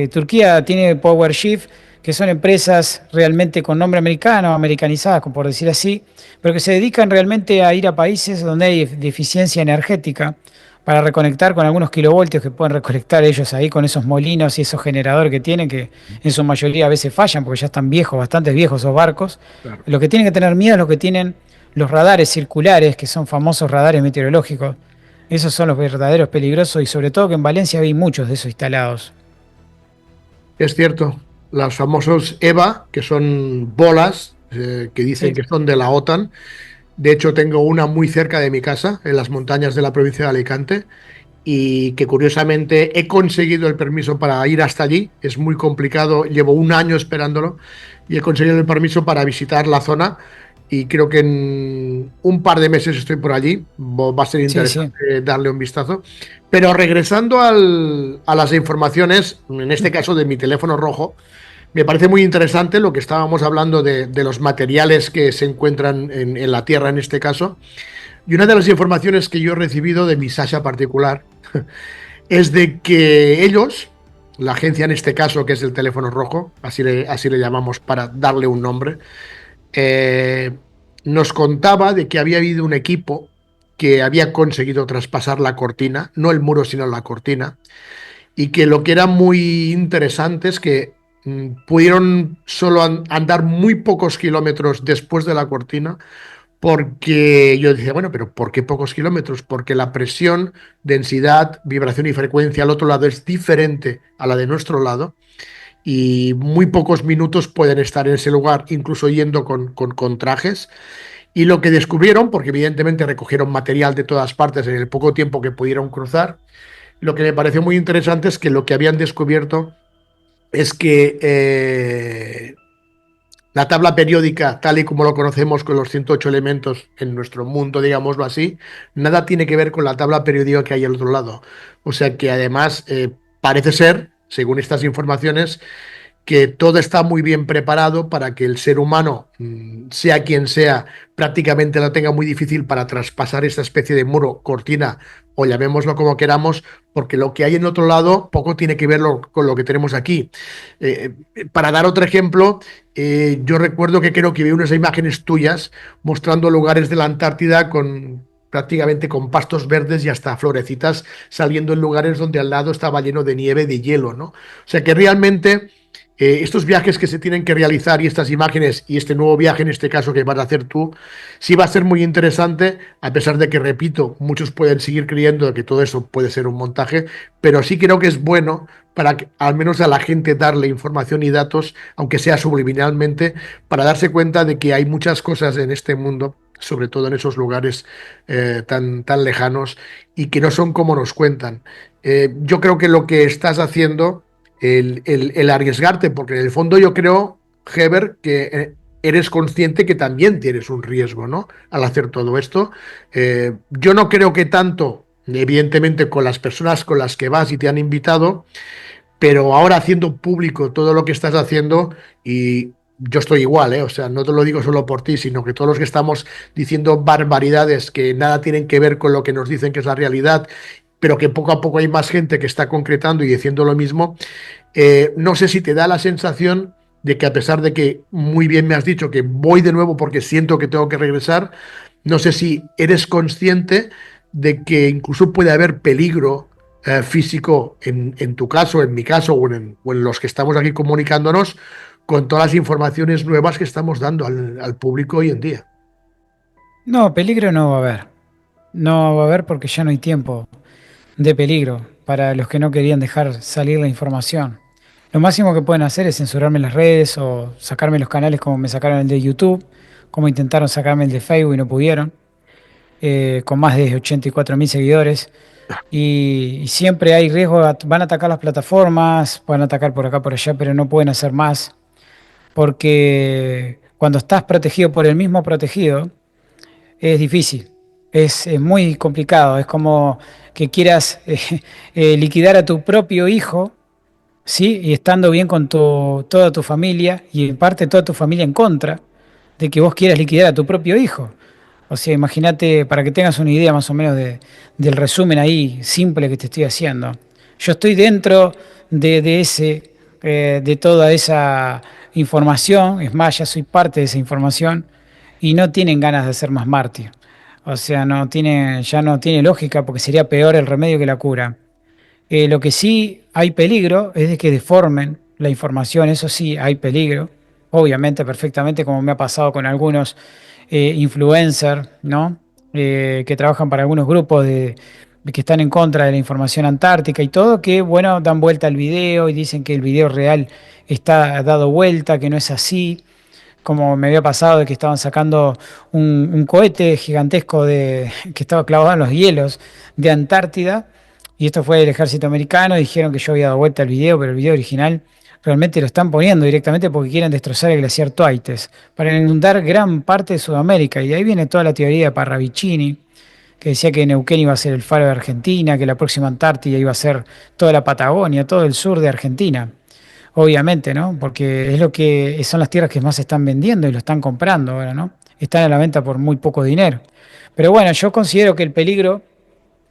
Turquía tiene Power Shift, que son empresas realmente con nombre americano, americanizadas, como por decir así, pero que se dedican realmente a ir a países donde hay deficiencia energética para reconectar con algunos kilovoltios que pueden recolectar ellos ahí con esos molinos y esos generadores que tienen, que en su mayoría a veces fallan porque ya están viejos, bastante viejos esos barcos. Claro. Lo que tienen que tener miedo es lo que tienen los radares circulares, que son famosos radares meteorológicos. Esos son los verdaderos peligrosos y sobre todo que en Valencia hay muchos de esos instalados. Es cierto. Los famosos EVA, que son bolas que dicen Sí, que son de la OTAN. De hecho, tengo una muy cerca de mi casa, en las montañas de la provincia de Alicante, y que curiosamente he conseguido el permiso para ir hasta allí. Es muy complicado, llevo un año esperándolo y he conseguido el permiso para visitar la zona y creo que en un par de meses estoy por allí. Va a ser sí, sí. interesante darle un vistazo. Pero regresando a las informaciones, en este caso de mi teléfono rojo, me parece muy interesante lo que estábamos hablando de los materiales que se encuentran en la Tierra en este caso. Y una de las informaciones que yo he recibido de mi Sasha particular es de que ellos, la agencia en este caso, que es el teléfono rojo, así le llamamos para darle un nombre, eh, nos contaba de que había habido un equipo que había conseguido traspasar la cortina, no el muro, sino la cortina, y que lo que era muy interesante es que pudieron solo andar muy pocos kilómetros después de la cortina porque yo decía, bueno, pero ¿por qué pocos kilómetros? Porque la presión, densidad, vibración y frecuencia al otro lado es diferente a la de nuestro lado y muy pocos minutos pueden estar en ese lugar, incluso yendo con trajes. Y lo que descubrieron, porque evidentemente recogieron material de todas partes en el poco tiempo que pudieron cruzar, lo que me pareció muy interesante es que lo que habían descubierto es que la tabla periódica, tal y como lo conocemos con los 108 elementos en nuestro mundo, digámoslo así, nada tiene que ver con la tabla periódica que hay al otro lado. O sea que además parece ser, según estas informaciones, que todo está muy bien preparado para que el ser humano, sea quien sea, prácticamente lo tenga muy difícil para traspasar esta especie de muro, cortina, o llamémoslo como queramos, porque lo que hay en otro lado poco tiene que ver con lo que tenemos aquí. Para dar otro ejemplo, yo recuerdo que creo que vi unas imágenes tuyas mostrando lugares de la Antártida con prácticamente con pastos verdes y hasta florecitas saliendo en lugares donde al lado estaba lleno de nieve, de hielo, ¿no? O sea que realmente estos viajes que se tienen que realizar y estas imágenes y este nuevo viaje en este caso que vas a hacer tú, sí va a ser muy interesante, a pesar de que, repito, muchos pueden seguir creyendo que todo eso puede ser un montaje, pero sí creo que es bueno para que, al menos a la gente darle información y datos, aunque sea subliminalmente, para darse cuenta de que hay muchas cosas en este mundo, sobre todo en esos lugares tan lejanos, y que no son como nos cuentan. Yo creo que lo que estás haciendo el arriesgarte, porque en el fondo yo creo, Heber, que eres consciente que también tienes un riesgo, ¿no? Al hacer todo esto. Yo no creo que tanto, evidentemente, con las personas con las que vas y te han invitado, pero ahora haciendo público todo lo que estás haciendo y... Yo estoy igual, ¿eh? O sea, no te lo digo solo por ti, sino que todos los que estamos diciendo barbaridades que nada tienen que ver con lo que nos dicen que es la realidad, pero que poco a poco hay más gente que está concretando y diciendo lo mismo, no sé si te da la sensación de que a pesar de que muy bien me has dicho que voy de nuevo porque siento que tengo que regresar, no sé si eres consciente de que incluso puede haber peligro físico en tu caso, en mi caso o en los que estamos aquí comunicándonos con todas las informaciones nuevas que estamos dando al público hoy en día. No, peligro no va a haber. No va a haber porque ya no hay tiempo de peligro para los que no querían dejar salir la información. Lo máximo que pueden hacer es censurarme en las redes o sacarme los canales como me sacaron el de YouTube, como intentaron sacarme el de Facebook y no pudieron, con más de 84.000 seguidores. Y siempre hay riesgo, van a atacar las plataformas, van a atacar por acá, por allá, pero no pueden hacer más, porque cuando estás protegido por el mismo protegido, es difícil, es muy complicado, es como que quieras liquidar a tu propio hijo, ¿sí? Y estando bien con toda tu familia y en parte toda tu familia en contra de que vos quieras liquidar a tu propio hijo. O sea, imagínate, para que tengas una idea más o menos del resumen ahí simple que te estoy haciendo. Yo estoy dentro de toda esa información, es más, ya soy parte de esa información y no tienen ganas de ser más mártir. O sea, ya no tiene lógica porque sería peor el remedio que la cura. Lo que sí hay peligro es de que deformen la información, eso sí hay peligro, obviamente, perfectamente, como me ha pasado con algunos influencers, ¿no? Que trabajan para algunos grupos que están en contra de la información antártica y todo, que, bueno, dan vuelta al video y dicen que el video real está dado vuelta, que no es así, como me había pasado de que estaban sacando un cohete gigantesco que estaba clavado en los hielos de Antártida, y esto fue del ejército americano, dijeron que yo había dado vuelta al video, pero el video original realmente lo están poniendo directamente porque quieren destrozar el glaciar Twites, para inundar gran parte de Sudamérica, y de ahí viene toda la teoría de Parravicini, que decía que Neuquén iba a ser el faro de Argentina, que la próxima Antártida iba a ser toda la Patagonia, todo el sur de Argentina. Obviamente, ¿no? Porque es lo que son las tierras que más se están vendiendo y lo están comprando ahora, ¿no? Están a la venta por muy poco dinero. Pero bueno, yo considero que el peligro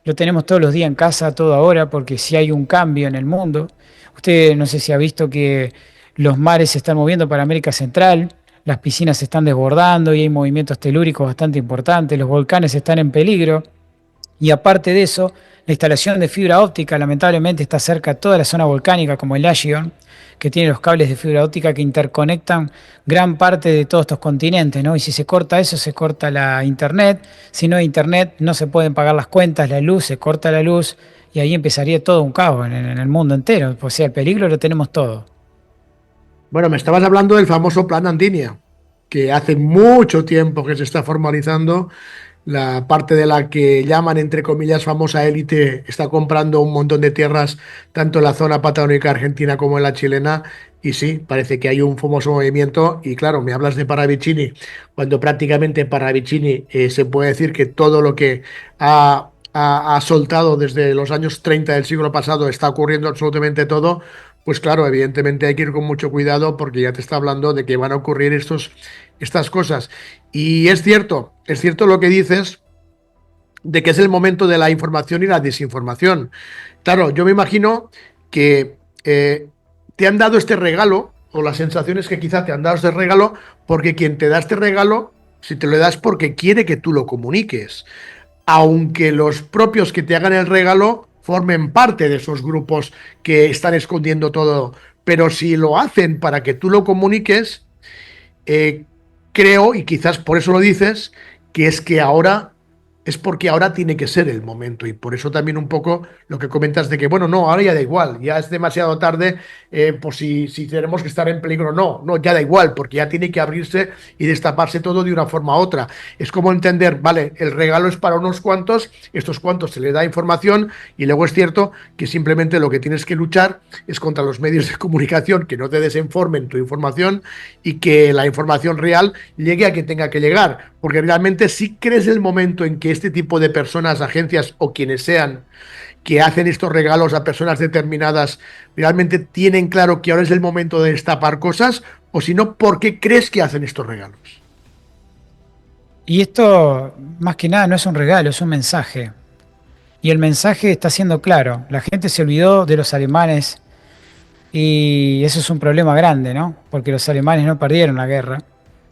lo tenemos todos los días en casa, todo ahora, porque si hay un cambio en el mundo, usted no sé si ha visto que los mares se están moviendo para América Central, las piscinas se están desbordando y hay movimientos telúricos bastante importantes, los volcanes están en peligro. Y aparte de eso, la instalación de fibra óptica lamentablemente está cerca de toda la zona volcánica, como el Aegean, que tiene los cables de fibra óptica que interconectan gran parte de todos estos continentes, ¿no? Y si se corta eso, se corta la internet. Si no hay internet, no se pueden pagar las cuentas, la luz, se corta la luz, y ahí empezaría todo un caos en el mundo entero. O sea, el peligro lo tenemos todo. Bueno, me estabas hablando del famoso Plan Andinia, que hace mucho tiempo que se está formalizando. La parte de la que llaman, entre comillas, famosa élite está comprando un montón de tierras, tanto en la zona patagónica argentina como en la chilena. Y sí, parece que hay un famoso movimiento. Y claro, me hablas de Paravicini, cuando prácticamente Paravicini se puede decir que todo lo que ha soltado desde los años 30 del siglo pasado está ocurriendo absolutamente todo. Pues claro, evidentemente hay que ir con mucho cuidado porque ya te está hablando de que van a ocurrir estas cosas. Y es cierto lo que dices de que es el momento de la información y la desinformación. Claro, yo me imagino que te han dado este regalo, o la sensación es que quizá te han dado este regalo, porque quien te da este regalo, si te lo das porque quiere que tú lo comuniques, aunque los propios que te hagan el regalo formen parte de esos grupos que están escondiendo todo, pero si lo hacen para que tú lo comuniques, eh, creo, y quizás por eso lo dices, que es que ahora es porque ahora tiene que ser el momento. Y por eso también un poco lo que comentas de que, bueno, no, ahora ya da igual, ya es demasiado tarde, por si tenemos que estar en peligro. No, no, ya da igual, porque ya tiene que abrirse y destaparse todo de una forma u otra. Es como entender, vale, el regalo es para unos cuantos, estos cuantos se le da información, y luego es cierto que simplemente lo que tienes que luchar es contra los medios de comunicación que no te desinformen tu información y que la información real llegue a quien tenga que llegar. Porque realmente si crees el momento en que este tipo de personas, agencias o quienes sean, que hacen estos regalos a personas determinadas, realmente tienen claro que ahora es el momento de destapar cosas, o si no, ¿por qué crees que hacen estos regalos? Y esto, más que nada, no es un regalo, es un mensaje. Y el mensaje está siendo claro. La gente se olvidó de los alemanes y eso es un problema grande, ¿no? Porque los alemanes no perdieron la guerra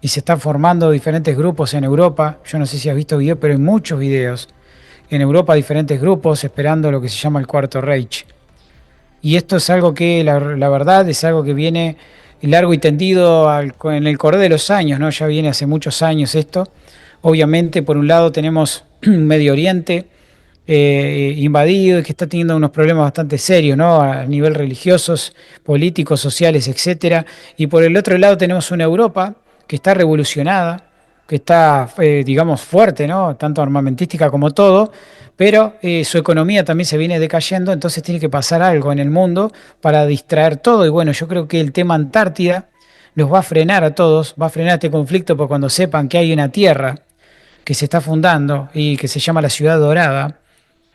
y se están formando diferentes grupos en Europa. Yo no sé si has visto videos, pero hay muchos videos. En Europa diferentes grupos esperando lo que se llama el Cuarto Reich. Y esto es algo que, la verdad, es algo que viene largo y tendido en el correr de los años, ¿no? Ya viene hace muchos años esto. Obviamente, por un lado tenemos Medio Oriente invadido y que está teniendo unos problemas bastante serios, ¿no? A nivel religiosos, políticos, sociales, etcétera. Y por el otro lado tenemos una Europa que está revolucionada, que está, digamos, fuerte, ¿no? Tanto armamentística como todo, pero su economía también se viene decayendo, entonces tiene que pasar algo en el mundo para distraer todo. Y bueno, yo creo que el tema Antártida los va a frenar a todos, va a frenar este conflicto, porque cuando sepan que hay una tierra que se está fundando y que se llama la Ciudad Dorada,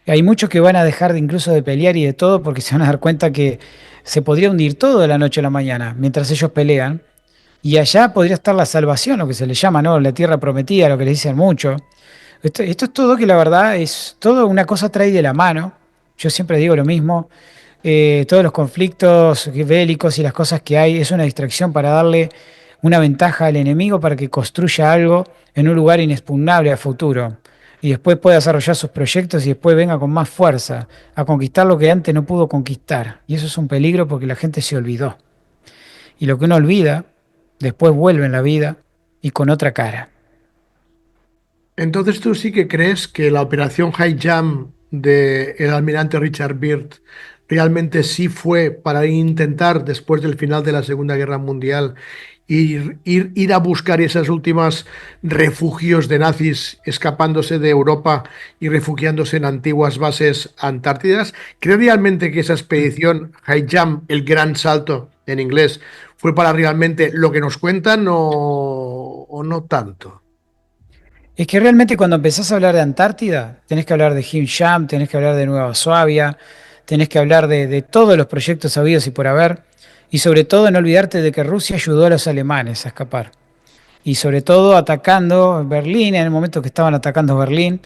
hay muchos que van a dejar incluso de pelear y de todo porque se van a dar cuenta que se podría hundir todo de la noche a la mañana mientras ellos pelean. Y allá podría estar la salvación, lo que se le llama, ¿no? La tierra prometida, lo que le dicen mucho. Esto es todo que la verdad es todo una cosa trae de la mano. Yo siempre digo lo mismo. Todos los conflictos bélicos y las cosas que hay es una distracción para darle una ventaja al enemigo para que construya algo en un lugar inexpugnable a futuro. Y después pueda desarrollar sus proyectos y después venga con más fuerza a conquistar lo que antes no pudo conquistar. Y eso es un peligro porque la gente se olvidó. Y lo que uno olvida, después vuelve en la vida y con otra cara. Entonces tú sí que crees que la operación High Jump del almirante Richard Byrd realmente sí fue para intentar, después del final de la Segunda Guerra Mundial, ir a buscar esas últimas refugios de nazis escapándose de Europa y refugiándose en antiguas bases antártidas. ¿Crees realmente que esa expedición High Jump, el gran salto en inglés, fue para realmente lo que nos cuentan o no tanto? Es que realmente cuando empezás a hablar de Antártida, tenés que hablar de Jim Jam, tenés que hablar de Nueva Suabia, tenés que hablar de todos los proyectos habidos y por haber, y sobre todo no olvidarte de que Rusia ayudó a los alemanes a escapar. Y sobre todo atacando Berlín, en el momento que estaban atacando Berlín,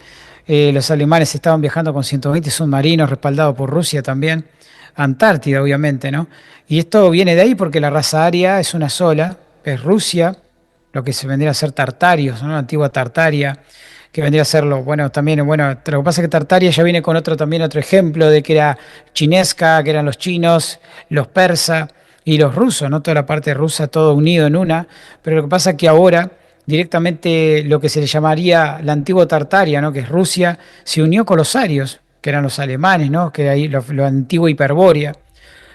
los alemanes estaban viajando con 120 submarinos respaldados por Rusia también, Antártida obviamente, ¿no? Y esto viene de ahí porque la raza aria es una sola, es Rusia, lo que se vendría a ser Tartarios, ¿no? La antigua Tartaria, que vendría a ser lo, bueno, también, bueno, lo que pasa es que Tartaria ya viene con otro también otro ejemplo de que era chinesca, que eran los chinos, los persas y los rusos, ¿no? Toda la parte rusa, todo unido en una, pero lo que pasa es que ahora directamente lo que se le llamaría la antigua Tartaria, ¿no? Que es Rusia, se unió con los arios, que eran los alemanes, ¿no? Que ahí lo antiguo Hiperbórea.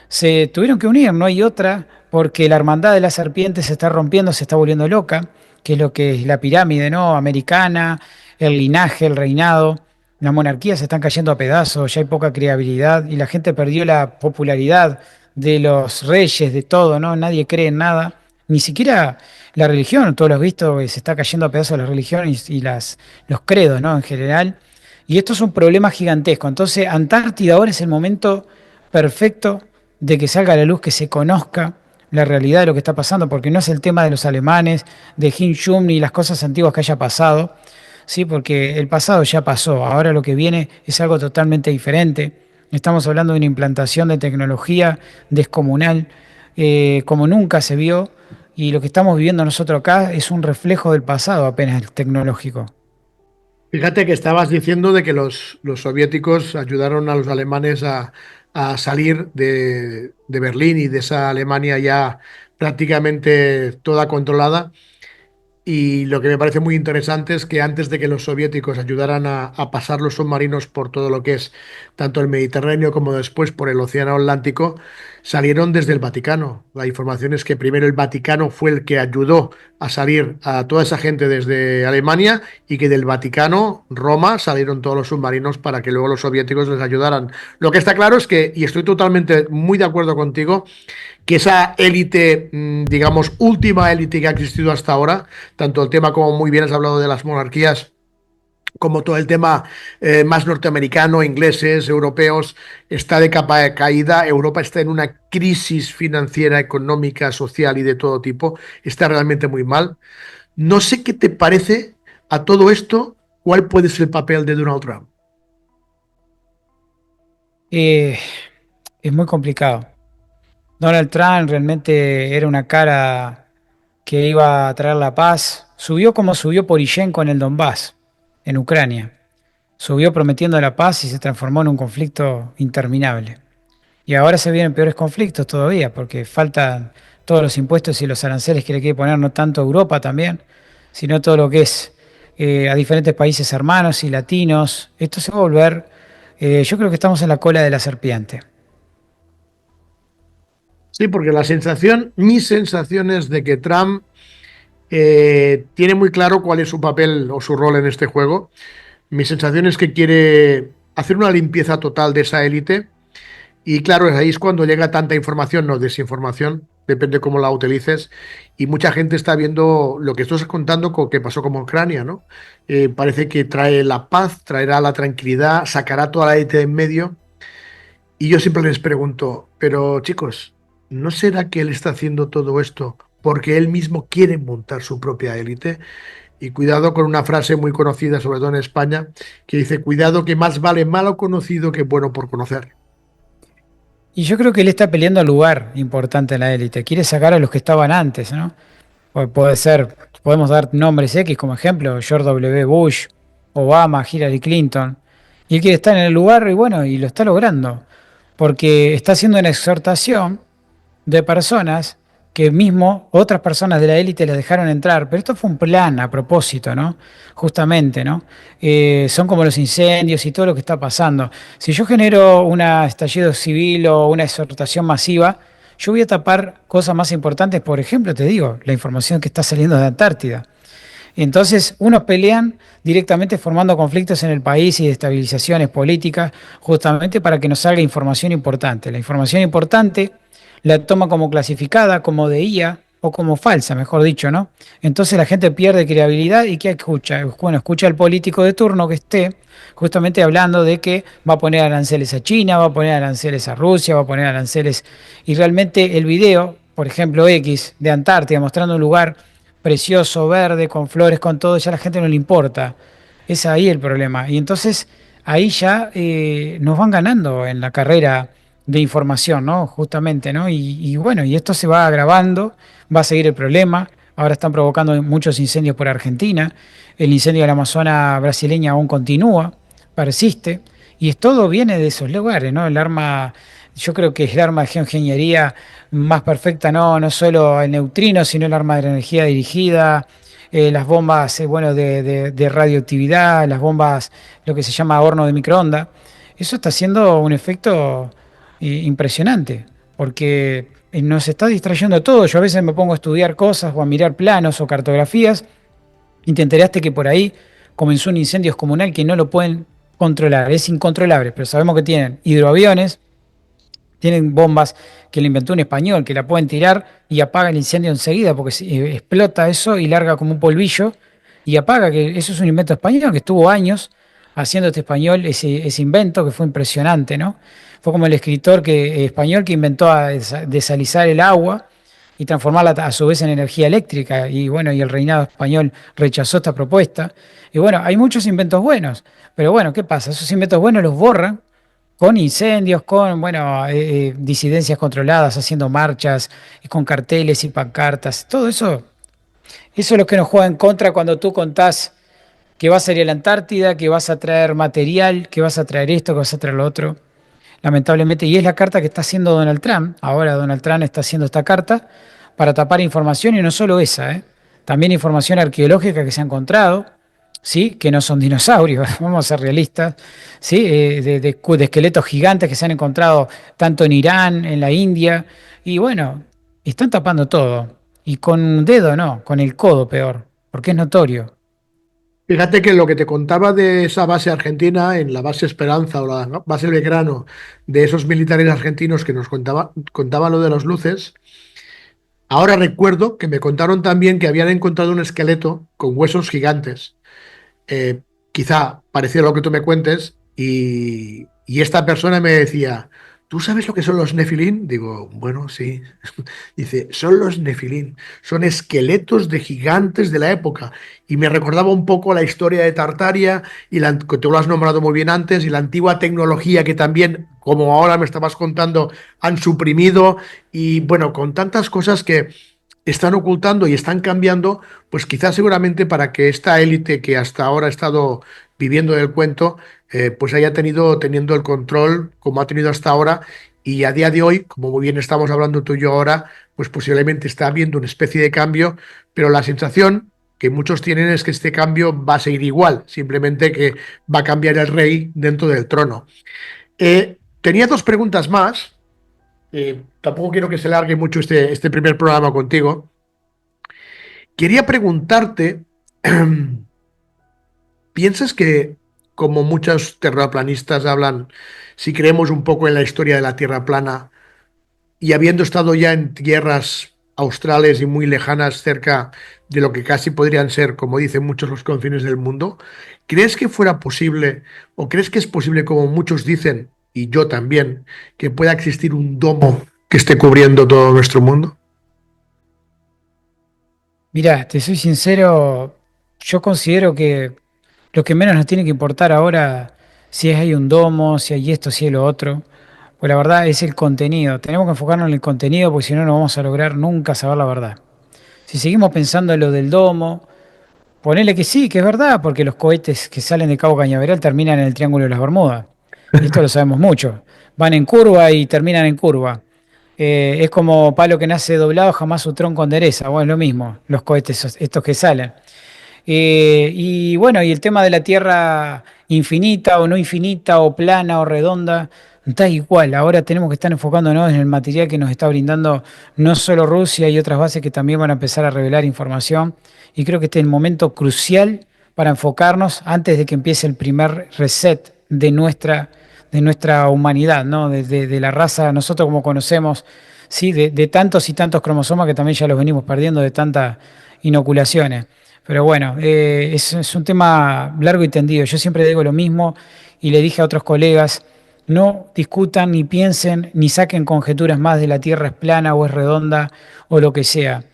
se tuvieron que unir, no hay otra, porque la hermandad de la serpiente se está rompiendo, se está volviendo loca, que es lo que es la pirámide, ¿no? Americana, el linaje, el reinado, las monarquías se están cayendo a pedazos, ya hay poca creatividad y la gente perdió la popularidad de los reyes, de todo, ¿no? Nadie cree en nada, ni siquiera la religión, todos los vistos, se está cayendo a pedazos la religión y los credos, ¿no? En general. Y esto es un problema gigantesco. Entonces, Antártida ahora es el momento perfecto de que salga a la luz, que se conozca la realidad de lo que está pasando, porque no es el tema de los alemanes, de Kim Jong ni las cosas antiguas que haya pasado, ¿sí? Porque el pasado ya pasó, ahora lo que viene es algo totalmente diferente. Estamos hablando de una implantación de tecnología descomunal, como nunca se vio, y lo que estamos viviendo nosotros acá es un reflejo del pasado apenas tecnológico. Fíjate que estabas diciendo de que los soviéticos ayudaron a los alemanes a salir de Berlín y de esa Alemania ya prácticamente toda controlada. Y lo que me parece muy interesante es que antes de que los soviéticos ayudaran a pasar los submarinos por todo lo que es tanto el Mediterráneo como después por el Océano Atlántico, salieron desde el Vaticano. La información es que primero el Vaticano fue el que ayudó a salir a toda esa gente desde Alemania y que del Vaticano, Roma, salieron todos los submarinos para que luego los soviéticos les ayudaran. Lo que está claro es que, y estoy totalmente muy de acuerdo contigo, que esa élite, digamos, última élite que ha existido hasta ahora, tanto el tema como muy bien has hablado de las monarquías, como todo el tema más norteamericano, ingleses, europeos, está de capa de caída. Europa está en una crisis financiera, económica, social y de todo tipo. Está realmente muy mal. No sé qué te parece a todo esto, cuál puede ser el papel de Donald Trump. Eh, es muy complicado. Donald Trump realmente era una cara que iba a traer la paz. Subió como subió Poroshenko en el Donbass, en Ucrania. Subió prometiendo la paz y se transformó en un conflicto interminable. Y ahora se vienen peores conflictos todavía, porque faltan todos los impuestos y los aranceles que le quiere poner no tanto a Europa también, sino todo lo que es a diferentes países hermanos y latinos. Esto se va a volver, yo creo que estamos en la cola de la serpiente. Sí, porque la sensación, mi sensación es de que Trump tiene muy claro cuál es su papel o su rol en este juego. Mi sensación es que quiere hacer una limpieza total de esa élite y claro, ahí es cuando llega tanta información, no desinformación, depende cómo la utilices y mucha gente está viendo lo que estás contando con que pasó con Ucrania, ¿no? Parece que trae la paz, traerá la tranquilidad, sacará toda la élite de en medio y yo siempre les pregunto, pero chicos, ¿no será que él está haciendo todo esto porque él mismo quiere montar su propia élite? Y cuidado con una frase muy conocida, sobre todo en España, que dice, cuidado que más vale malo conocido que bueno por conocer. Y yo creo que él está peleando al lugar importante en la élite. Quiere sacar a los que estaban antes, ¿no? Puede ser, podemos dar nombres X como ejemplo, George W. Bush, Obama, Hillary Clinton. Y él quiere estar en el lugar y bueno, y lo está logrando. Porque está haciendo una exhortación de personas que mismo otras personas de la élite les dejaron entrar, pero esto fue un plan a propósito, ¿no? Justamente, ¿no? Son como los incendios y todo lo que está pasando. Si yo genero un estallido civil o una exhortación masiva, yo voy a tapar cosas más importantes, por ejemplo, te digo, la información que está saliendo de Antártida. Entonces, unos pelean directamente formando conflictos en el país y destabilizaciones políticas, justamente para que nos salga información importante. La información importante la toma como clasificada, como de IA o como falsa, mejor dicho, ¿no? Entonces la gente pierde credibilidad y ¿qué escucha? Bueno, escucha al político de turno que esté justamente hablando de que va a poner aranceles a China, va a poner aranceles a Rusia, va a poner aranceles... Y realmente el video, por ejemplo, X de Antártida, mostrando un lugar precioso, verde, con flores, con todo, ya a la gente no le importa. Es ahí el problema. Y entonces ahí ya nos van ganando en la carrera de información, ¿no? Justamente, ¿no? Y bueno, y esto se va agravando, va a seguir el problema. Ahora están provocando muchos incendios por Argentina. El incendio de la Amazona brasileña aún continúa, persiste. Y es todo viene de esos lugares, ¿no? El arma, yo creo que es el arma de geoingeniería más perfecta, no, no solo el neutrino, sino el arma de energía dirigida, las bombas, bueno, de radioactividad, las bombas, lo que se llama horno de microondas. Eso está haciendo un efecto impresionante. porque nos está distrayendo todo. Yo a veces me pongo a estudiar cosas o a mirar planos o cartografías y te enteraste que por ahí comenzó un incendio comunal que no lo pueden controlar, es incontrolable, pero sabemos que tienen hidroaviones, tienen bombas que le inventó un español, que la pueden tirar y apaga el incendio enseguida, porque explota eso y larga como un polvillo y apaga, que eso es un invento español que estuvo años haciendo este español ese invento que fue impresionante, ¿no? Fue como el escritor español que inventó a desalizar el agua y transformarla a su vez en energía eléctrica. Y bueno, y el reinado español rechazó esta propuesta. Y bueno, hay muchos inventos buenos, pero bueno, ¿qué pasa? Esos inventos buenos los borran con incendios, con, bueno, disidencias controladas, haciendo marchas, y con carteles y pancartas. Todo eso es lo que nos juega en contra cuando tú contás que vas a ir a la Antártida, que vas a traer material, que vas a traer esto, que vas a traer lo otro. Lamentablemente, y es la carta que está haciendo Donald Trump. Ahora Donald Trump está haciendo esta carta para tapar información y no solo esa, ¿eh? También información arqueológica que se ha encontrado, ¿sí? Que no son dinosaurios, vamos a ser realistas, ¿sí? De esqueletos gigantes que se han encontrado tanto en Irán, en la India, y bueno, están tapando todo. Y con un dedo no, con el codo peor, porque es notorio. Fíjate que lo que te contaba de esa base argentina, en la base Esperanza o la base Belgrano, de esos militares argentinos que nos contaban lo de las luces, ahora recuerdo que me contaron también que habían encontrado un esqueleto con huesos gigantes. eh, Quizá parecido a lo que tú me cuentes, y esta persona me decía, ¿tú sabes lo que son los nefilín? Digo, bueno, sí. Dice, son los nefilín, son esqueletos de gigantes de la época. Y me recordaba un poco la historia de Tartaria, que tú lo has nombrado muy bien antes, y la antigua tecnología que también, como ahora me estabas contando, han suprimido. Y bueno, con tantas cosas que están ocultando y están cambiando, pues quizás seguramente para que esta élite que hasta ahora ha estado viviendo del cuento, pues haya teniendo el control como ha tenido hasta ahora, y a día de hoy, como muy bien estamos hablando tú y yo ahora, pues posiblemente está habiendo una especie de cambio, pero la sensación que muchos tienen es que este cambio va a seguir igual, simplemente que va a cambiar el rey dentro del trono. Tenía dos preguntas más. Tampoco quiero que se largue mucho este primer programa contigo. Quería preguntarte, ¿piensas que, como muchos terraplanistas hablan, si creemos un poco en la historia de la Tierra plana y habiendo estado ya en tierras australes y muy lejanas cerca de lo que casi podrían ser, como dicen muchos, los confines del mundo, ¿crees que fuera posible o crees que es posible, como muchos dicen, y yo también, que pueda existir un domo que esté cubriendo todo nuestro mundo? Mira, te soy sincero, yo considero que lo que menos nos tiene que importar ahora, si hay un domo, si hay esto, si hay lo otro, pues la verdad es el contenido. Tenemos que enfocarnos en el contenido porque si no, no vamos a lograr nunca saber la verdad. Si seguimos pensando en lo del domo, ponele que sí, que es verdad, porque los cohetes que salen de Cabo Cañaveral terminan en el Triángulo de las Bermudas. Y esto lo sabemos mucho. Van en curva y terminan en curva. Es como palo que nace doblado, jamás su tronco endereza. Bueno, es lo mismo, los cohetes estos que salen. Y bueno, y el tema de la Tierra infinita o no infinita o plana o redonda, da igual. Ahora tenemos que estar enfocándonos en el material que nos está brindando no solo Rusia y otras bases que también van a empezar a revelar información. Y creo que este es el momento crucial para enfocarnos antes de que empiece el primer reset de nuestra humanidad, ¿no? De la raza, nosotros como conocemos, ¿sí? De tantos y tantos cromosomas que también ya los venimos perdiendo de tantas inoculaciones. Pero bueno, es un tema largo y tendido. Yo siempre digo lo mismo y le dije a otros colegas, no discutan ni piensen ni saquen conjeturas más de la Tierra es plana o es redonda o lo que sea.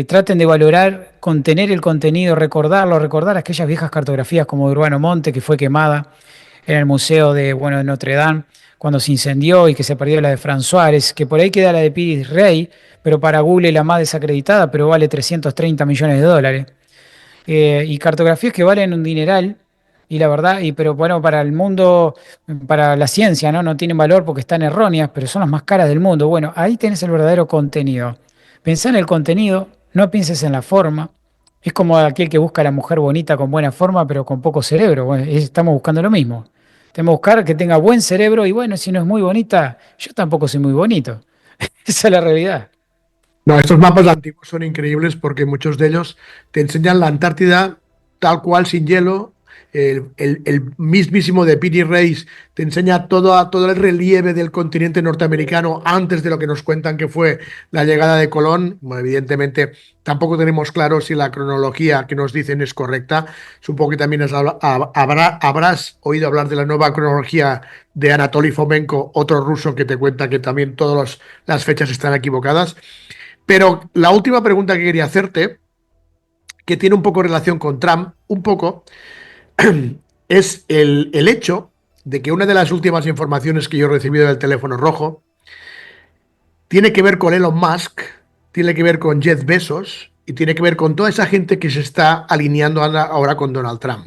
Traten de valorar, contener el contenido, recordarlo, recordar aquellas viejas cartografías como de Urbano Monte que fue quemada en el Museo de, bueno, de Notre Dame cuando se incendió y que se perdió la de Fran Suárez, que por ahí queda la de Piris Rey, pero para Google la más desacreditada, pero vale 330 millones de dólares. Y cartografías que valen un dineral, y la verdad, pero bueno, para el mundo, para la ciencia, ¿no? No tienen valor porque están erróneas, pero son las más caras del mundo. Bueno, ahí tenés el verdadero contenido. Pensá en el contenido, no pienses en la forma. Es como aquel que busca a la mujer bonita con buena forma, pero con poco cerebro. Bueno, estamos buscando lo mismo. Tenemos que buscar que tenga buen cerebro y bueno, si no es muy bonita, yo tampoco soy muy bonito. Esa es la realidad. No, estos mapas antiguos son increíbles porque muchos de ellos te enseñan la Antártida tal cual, sin hielo. El mismísimo de Piri Reis te enseña todo el relieve del continente norteamericano antes de lo que nos cuentan que fue la llegada de Colón. Bueno, evidentemente, tampoco tenemos claro si la cronología que nos dicen es correcta. Supongo que también habrás oído hablar de la nueva cronología de Anatoly Fomenko, otro ruso que te cuenta que también todas las fechas están equivocadas. Pero la última pregunta que quería hacerte, que tiene un poco relación con Trump, un poco, es el hecho de que una de las últimas informaciones que yo he recibido del teléfono rojo tiene que ver con Elon Musk, tiene que ver con Jeff Bezos y tiene que ver con toda esa gente que se está alineando ahora con Donald Trump.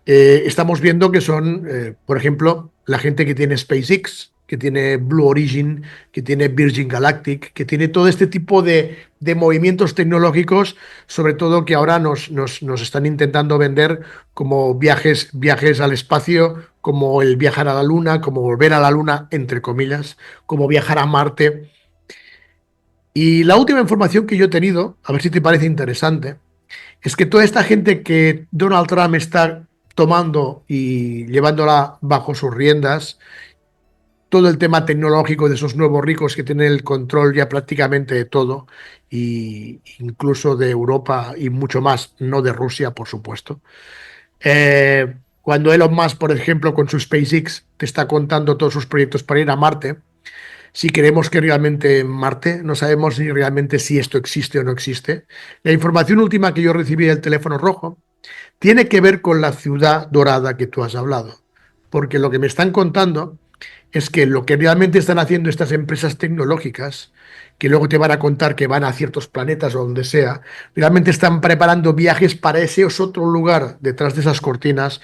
Estamos viendo que son, por ejemplo, la gente que tiene SpaceX, que tiene Blue Origin, que tiene Virgin Galactic, que tiene todo este tipo de movimientos tecnológicos, sobre todo que ahora nos están intentando vender como viajes al espacio, como el viajar a la Luna, como volver a la Luna, entre comillas, como viajar a Marte. Y la última información que yo he tenido, a ver si te parece interesante, es que toda esta gente que Donald Trump está tomando y llevándola bajo sus riendas, todo el tema tecnológico de esos nuevos ricos que tienen el control ya prácticamente de todo, y incluso de Europa y mucho más, no de Rusia, por supuesto. Cuando Elon Musk, por ejemplo, con su SpaceX, te está contando todos sus proyectos para ir a Marte, si queremos que realmente en Marte, no sabemos ni realmente si esto existe o no existe. La información última que yo recibí del teléfono rojo tiene que ver con la ciudad dorada que tú has hablado, porque lo que me están contando es que lo que realmente están haciendo estas empresas tecnológicas, que luego te van a contar que van a ciertos planetas o donde sea, realmente están preparando viajes para ese otro lugar detrás de esas cortinas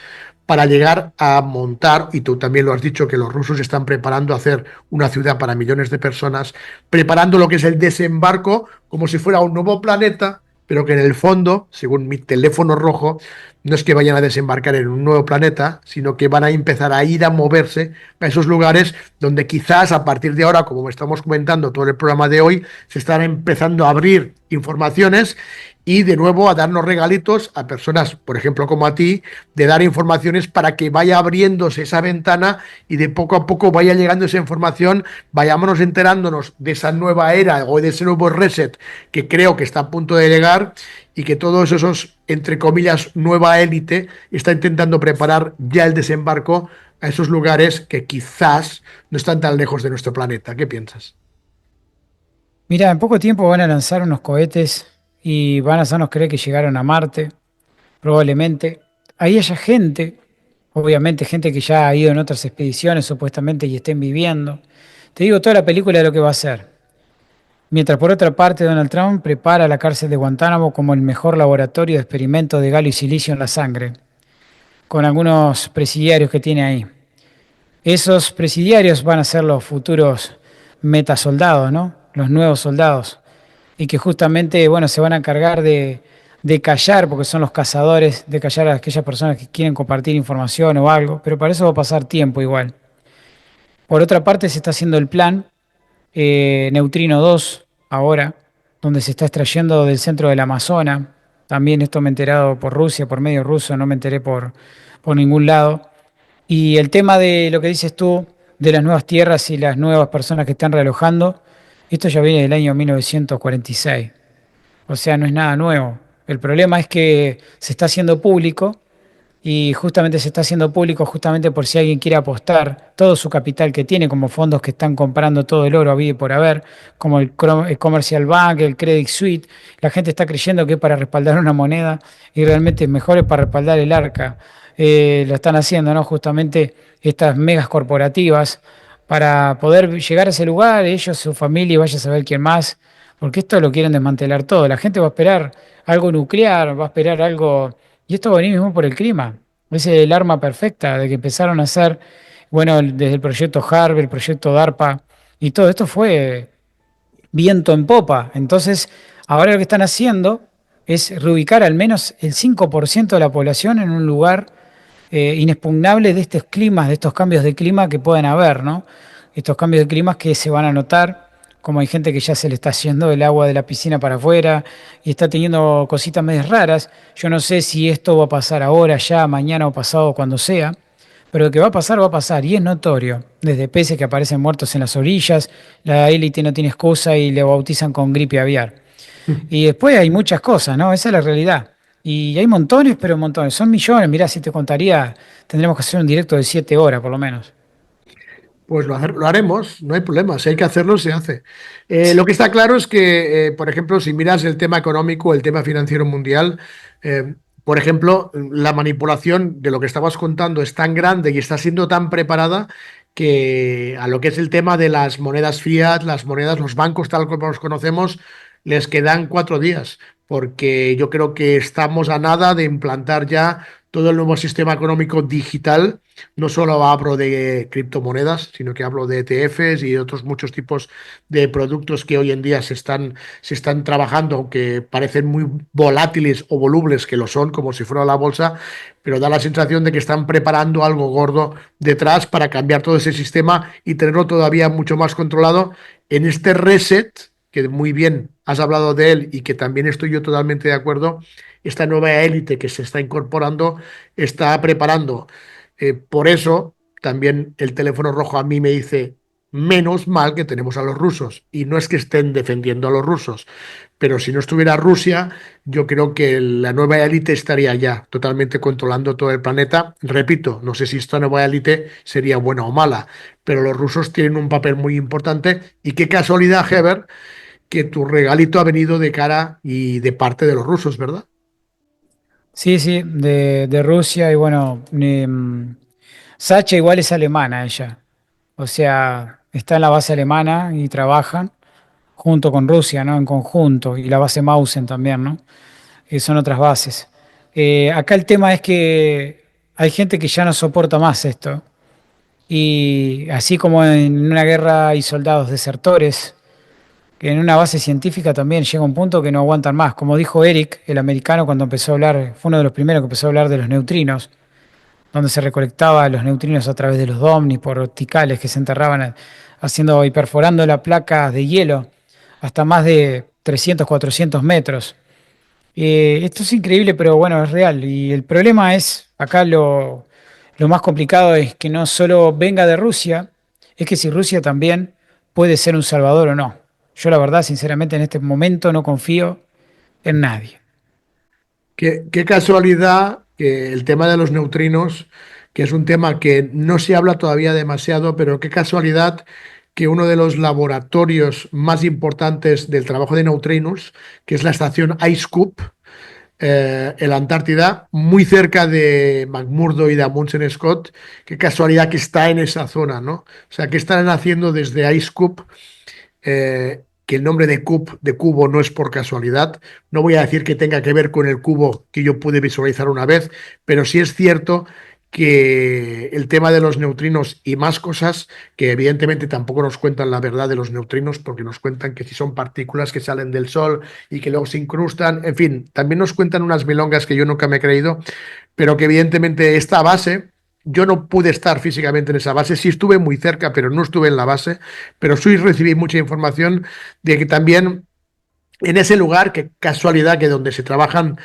para llegar a montar, y tú también lo has dicho, que los rusos están preparando hacer una ciudad para millones de personas, preparando lo que es el desembarco como si fuera un nuevo planeta, pero que en el fondo, según mi teléfono rojo, no es que vayan a desembarcar en un nuevo planeta, sino que van a empezar a ir a moverse a esos lugares donde quizás a partir de ahora, como estamos comentando todo el programa de hoy, se están empezando a abrir informaciones y de nuevo a darnos regalitos a personas, por ejemplo, como a ti, de dar informaciones para que vaya abriéndose esa ventana y de poco a poco vaya llegando esa información, vayámonos enterándonos de esa nueva era o de ese nuevo reset que creo que está a punto de llegar, y que todos esos, entre comillas, nueva élite está intentando preparar ya el desembarco a esos lugares que quizás no están tan lejos de nuestro planeta. ¿Qué piensas? Mira, en poco tiempo van a lanzar unos cohetes y van a hacernos creer que llegaron a Marte, probablemente. Ahí haya gente, obviamente gente que ya ha ido en otras expediciones supuestamente y estén viviendo. Te digo toda la película de lo que va a ser. Mientras por otra parte Donald Trump prepara la cárcel de Guantánamo como el mejor laboratorio de experimento de galio y silicio en la sangre, con algunos presidiarios que tiene ahí. Esos presidiarios van a ser los futuros metasoldados, ¿no? Los nuevos soldados. Y que justamente, bueno, se van a encargar de callar, porque son los cazadores, de callar a aquellas personas que quieren compartir información o algo, pero para eso va a pasar tiempo igual. Por otra parte, se está haciendo el plan Neutrino 2 ahora, donde se está extrayendo del centro del Amazonas. También esto me he enterado por Rusia, por medio ruso, no me enteré por ningún lado. Y el tema de lo que dices tú, de las nuevas tierras y las nuevas personas que están realojando, esto ya viene del año 1946. O sea, no es nada nuevo. El problema es que se está haciendo público y justamente se está haciendo público justamente por si alguien quiere apostar todo su capital que tiene, como fondos que están comprando todo el oro habido y por haber, como el Commercial Bank, el Credit Suisse. La gente está creyendo que es para respaldar una moneda y realmente es mejor es para respaldar el arca. Lo están haciendo, ¿no? Justamente estas megas corporativas para poder llegar a ese lugar, ellos, su familia y vaya a saber quién más, porque esto lo quieren desmantelar todo. La gente va a esperar algo nuclear, va a esperar algo, y esto va a venir mismo por el clima. Es el arma perfecta de que empezaron a hacer, bueno, desde el proyecto HARP, el proyecto DARPA, y todo esto fue viento en popa. Entonces, ahora lo que están haciendo es reubicar al menos el 5% de la población en un lugar inexpugnable de estos climas, de estos cambios de clima que pueden haber, ¿no? Estos cambios de clima que se van a notar como hay gente que ya se le está yendo el agua de la piscina para afuera y está teniendo cositas medias raras. Yo no sé si esto va a pasar ahora, ya, mañana o pasado, cuando sea, pero lo que va a pasar y es notorio. Desde peces que aparecen muertos en las orillas, la élite no tiene excusa y le bautizan con gripe aviar. Y después hay muchas cosas, ¿no? Esa es la realidad. Y hay montones, pero montones. Son millones. Mirá, si te contaría, tendremos que hacer un directo de 7 horas por lo menos. Pues lo haremos, no hay problema. Si hay que hacerlo, se hace. Lo que está claro es que, por ejemplo, si miras el tema económico, el tema financiero mundial, por ejemplo, la manipulación de lo que estabas contando es tan grande y está siendo tan preparada que a lo que es el tema de las monedas fiat, las monedas, los bancos tal como los conocemos, les quedan 4 días, porque yo creo que estamos a nada de implantar ya todo el nuevo sistema económico digital. No solo hablo de criptomonedas, sino que hablo de ETFs y otros muchos tipos de productos que hoy en día se están trabajando, aunque parecen muy volátiles o volubles, que lo son, como si fuera la bolsa, pero da la sensación de que están preparando algo gordo detrás para cambiar todo ese sistema y tenerlo todavía mucho más controlado en este reset, que muy bien has hablado de él y que también estoy yo totalmente de acuerdo. Esta nueva élite que se está incorporando está preparando. Por eso también el teléfono rojo a mí me dice, menos mal que tenemos a los rusos. Y no es que estén defendiendo a los rusos, pero si no estuviera Rusia, yo creo que la nueva élite estaría ya totalmente controlando todo el planeta. Repito, no sé si esta nueva élite sería buena o mala, pero los rusos tienen un papel muy importante. Y qué casualidad, Heber, que tu regalito ha venido de cara y de parte de los rusos, ¿verdad? Sí, sí, de Rusia y bueno, Sacha igual es alemana ella. O sea, está en la base alemana y trabajan junto con Rusia, ¿no? En conjunto. Y la base Mausen también, ¿no? Que son otras bases. Acá el tema es que hay gente que ya no soporta más esto. Y así como en una guerra hay soldados desertores, que en una base científica también llega un punto que no aguantan más. Como dijo Eric, el americano, cuando empezó a hablar, fue uno de los primeros que empezó a hablar de los neutrinos, donde se recolectaba los neutrinos a través de los DOMNI por opticales que se enterraban haciendo y perforando la placa de hielo hasta más de 300, 400 metros. Esto es increíble, pero bueno, es real. Y el problema es, acá lo más complicado es que no solo venga de Rusia, es que si Rusia también puede ser un salvador o no. Yo la verdad, sinceramente, en este momento no confío en nadie. Qué casualidad que el tema de los neutrinos, que es un tema que no se habla todavía demasiado, pero qué casualidad que uno de los laboratorios más importantes del trabajo de neutrinos, que es la estación IceCube, en la Antártida, muy cerca de McMurdo y de Amundsen Scott, qué casualidad que está en esa zona, ¿no? O sea, ¿qué están haciendo desde IceCube? Que el nombre de cubo no es por casualidad. No voy a decir que tenga que ver con el cubo que yo pude visualizar una vez, pero sí es cierto que el tema de los neutrinos y más cosas que evidentemente tampoco nos cuentan la verdad de los neutrinos, porque nos cuentan que si son partículas que salen del Sol y que luego se incrustan, en fin, también nos cuentan unas milongas que yo nunca me he creído, pero que evidentemente esta base, yo no pude estar físicamente en esa base, sí estuve muy cerca, pero no estuve en la base, pero sí recibí mucha información de que también en ese lugar, que casualidad que donde se trabajan,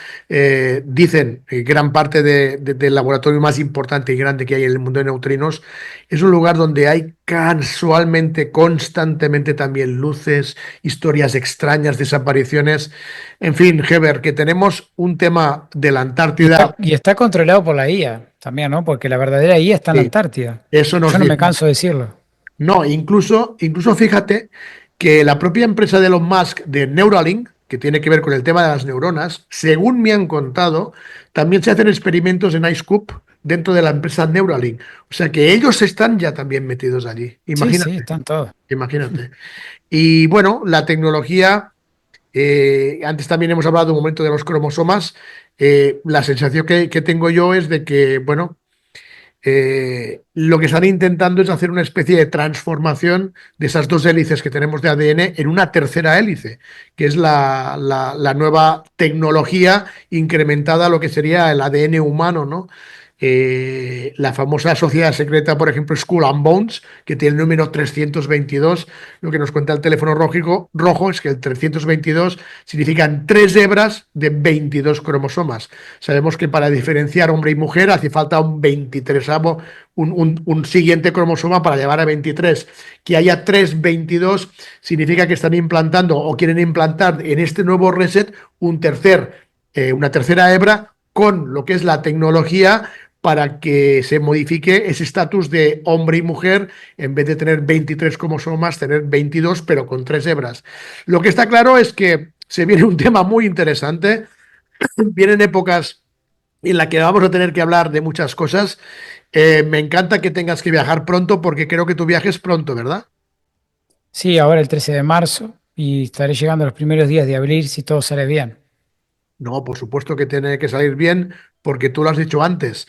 dicen gran parte del laboratorio más importante y grande que hay en el mundo de neutrinos, es un lugar donde hay casualmente, constantemente también luces, historias extrañas, desapariciones. En fin, Heber, que tenemos un tema de la Antártida. Y está controlado por la IA también, ¿no? Porque la verdadera IA está en la Sí, Antártida. eso nos Yo no me dicen. canso de decirlo. No, incluso fíjate que la propia empresa de Elon Musk de Neuralink, que tiene que ver con el tema de las neuronas, según me han contado, también se hacen experimentos en IceCube dentro de la empresa Neuralink. O sea que ellos están ya también metidos allí. Sí, sí, Imagínate, están todos. imagínate. Y bueno, la tecnología, antes también hemos hablado un momento de los cromosomas. La sensación que tengo yo es de que, bueno, lo que están intentando es hacer una especie de transformación de esas dos hélices que tenemos de ADN en una tercera hélice, que es la nueva tecnología incrementada a lo que sería el ADN humano, ¿no? La famosa sociedad secreta, por ejemplo, Skull and Bones, que tiene el número 322. Lo que nos cuenta el teléfono rojo es que el 322 significan tres hebras de 22 cromosomas. Sabemos que para diferenciar hombre y mujer hace falta un 23, un siguiente cromosoma para llevar a 23. Que haya 322 significa que están implantando o quieren implantar en este nuevo reset una tercera hebra con lo que es la tecnología para que se modifique ese estatus de hombre y mujer, en vez de tener 23 cromosomas, tener 22, pero con tres hebras. Lo que está claro es que se viene un tema muy interesante, vienen épocas en las que vamos a tener que hablar de muchas cosas. Me encanta que tengas que viajar pronto porque creo que tu viaje es pronto, ¿verdad? Sí, ahora el 13 de marzo y estaré llegando los primeros días de abril si todo sale bien. No, por supuesto que tiene que salir bien porque tú lo has dicho antes.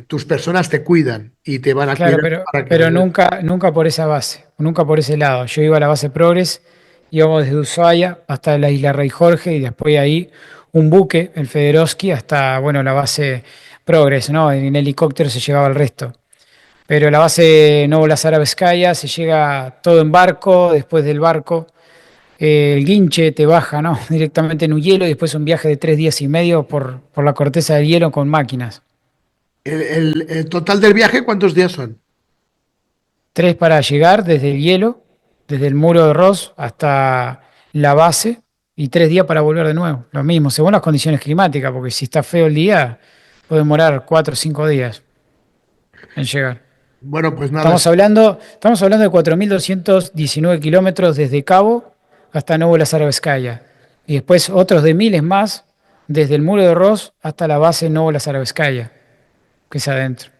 Tus personas te cuidan y te van a Claro, cuidar pero, para que pero regreses. nunca, nunca por esa base, nunca por ese lado. Yo iba a la base Progres, íbamos desde Ushuaia hasta la isla Rey Jorge y después de ahí un buque, el Federoski, hasta bueno, la base Progres, ¿no? En helicóptero se llevaba el resto. Pero la base Novo Lazarevskaya se llega todo en barco, después del barco el guinche te baja, ¿no? Directamente en un hielo y después un viaje de 3 días y medio por la corteza del hielo con máquinas. El total del viaje, ¿cuántos días son? 3 para llegar desde el hielo, desde el muro de Ross hasta la base y 3 días para volver de nuevo. Lo mismo, según las condiciones climáticas, porque si está feo el día, puede demorar 4 o 5 días en llegar. Bueno, pues nada, Estamos hablando de 4.219 kilómetros desde Cabo hasta Novo Lazarevskaya. Y después otros de miles más desde el muro de Ross hasta la base Novo Lazarevskaya, que es adentro.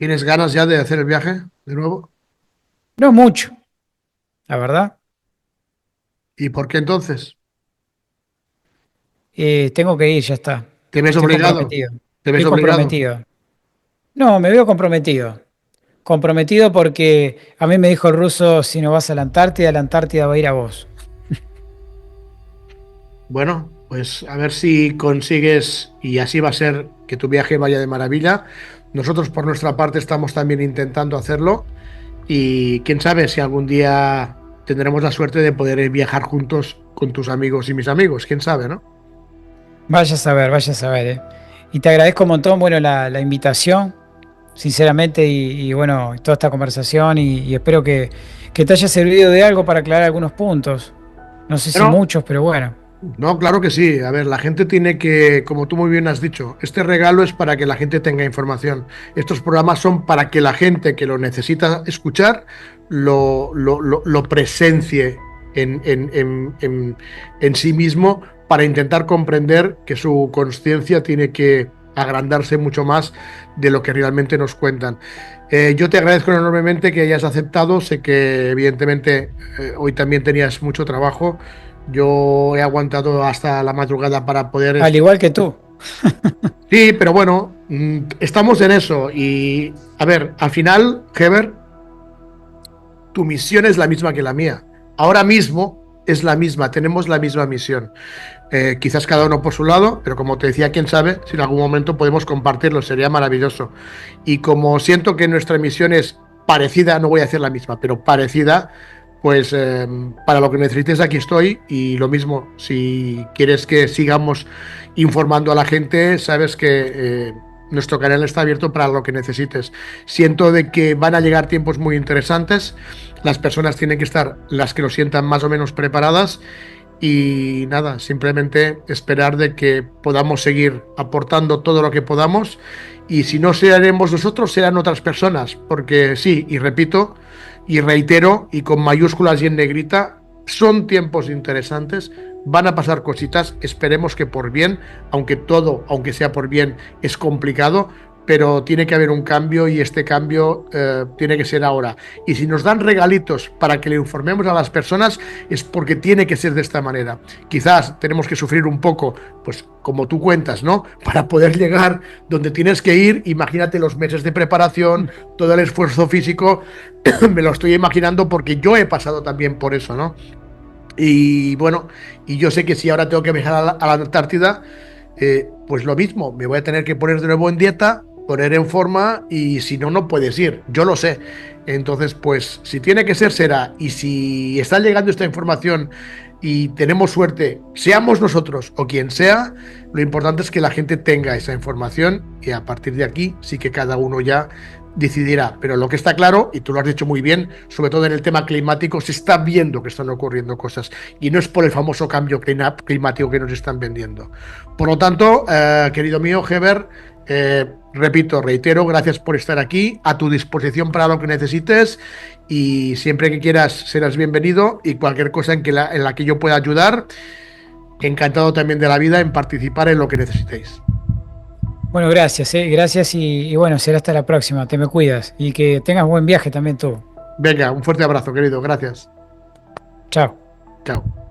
¿tienes ganas ya de hacer el viaje de nuevo? No mucho, la verdad. ¿Y por qué entonces? Tengo que ir, ya está. ¿Te ves Estoy obligado? comprometido. ¿Te ves Estoy obligado? comprometido. No, me veo comprometido. Comprometido porque a mí me dijo el ruso, si no vas a la Antártida va a ir a vos. Bueno, pues a ver si consigues, y así va a ser, que tu viaje vaya de maravilla. Nosotros por nuestra parte estamos también intentando hacerlo y quién sabe si algún día tendremos la suerte de poder viajar juntos con tus amigos y mis amigos. Quién sabe, ¿no? Vaya a saber, ¿eh? Y te agradezco un montón, bueno, la invitación, sinceramente, y bueno, toda esta conversación, y espero que te haya servido de algo para aclarar algunos puntos. No sé si Bueno, muchos, pero bueno. no, claro que sí. A ver, la gente tiene que, como tú muy bien has dicho, este regalo es para que la gente tenga información. Estos programas son para que la gente que lo necesita escuchar lo presencie en sí mismo para intentar comprender que su conciencia tiene que agrandarse mucho más de lo que realmente nos cuentan. Yo te agradezco enormemente que hayas aceptado. Sé que evidentemente hoy también tenías mucho trabajo. Yo he aguantado hasta la madrugada para poder Al esto. igual que tú. Sí, pero bueno, estamos en eso. Y a ver, al final, Heber, tu misión es la misma que la mía. Ahora mismo es la misma, tenemos la misma misión. Quizás cada uno por su lado, pero como te decía, quién sabe si en algún momento podemos compartirlo, sería maravilloso. Y como siento que nuestra misión es parecida, no voy a hacer la misma, pero parecida, pues para lo que necesites aquí estoy y lo mismo, si quieres que sigamos informando a la gente, sabes que nuestro canal está abierto para lo que necesites. Siento de que van a llegar tiempos muy interesantes, las personas tienen que estar, las que lo sientan más o menos preparadas y nada, simplemente esperar de que podamos seguir aportando todo lo que podamos y si no seremos nosotros, serán otras personas, porque sí, y repito, y reitero, y con mayúsculas y en negrita, son tiempos interesantes, van a pasar cositas, esperemos que por bien, aunque todo, aunque sea por bien, es complicado, pero tiene que haber un cambio y este cambio tiene que ser ahora. Y si nos dan regalitos para que le informemos a las personas, es porque tiene que ser de esta manera. Quizás tenemos que sufrir un poco, pues como tú cuentas, ¿no? Para poder llegar donde tienes que ir, imagínate los meses de preparación, todo el esfuerzo físico, me lo estoy imaginando porque yo he pasado también por eso, ¿no? Y bueno, y yo sé que si ahora tengo que viajar a la Antártida, pues lo mismo, me voy a tener que poner de nuevo en dieta, poner en forma y si no, no puedes ir, yo lo sé. Entonces, pues si tiene que ser, será. Y si está llegando esta información y tenemos suerte, seamos nosotros o quien sea, lo importante es que la gente tenga esa información y a partir de aquí sí que cada uno ya decidirá. Pero lo que está claro, y tú lo has dicho muy bien, sobre todo en el tema climático, se está viendo que están ocurriendo cosas y no es por el famoso cambio climático que nos están vendiendo. Por lo tanto, querido mío, Heber, repito, reitero, gracias por estar aquí, a tu disposición para lo que necesites y siempre que quieras serás bienvenido y cualquier cosa en la que yo pueda ayudar, encantado también de la vida en participar en lo que necesitéis. Bueno, gracias, gracias y bueno, será hasta la próxima. Te me cuidas y que tengas buen viaje también tú. Venga, un fuerte abrazo, querido, gracias. Chao. Chao.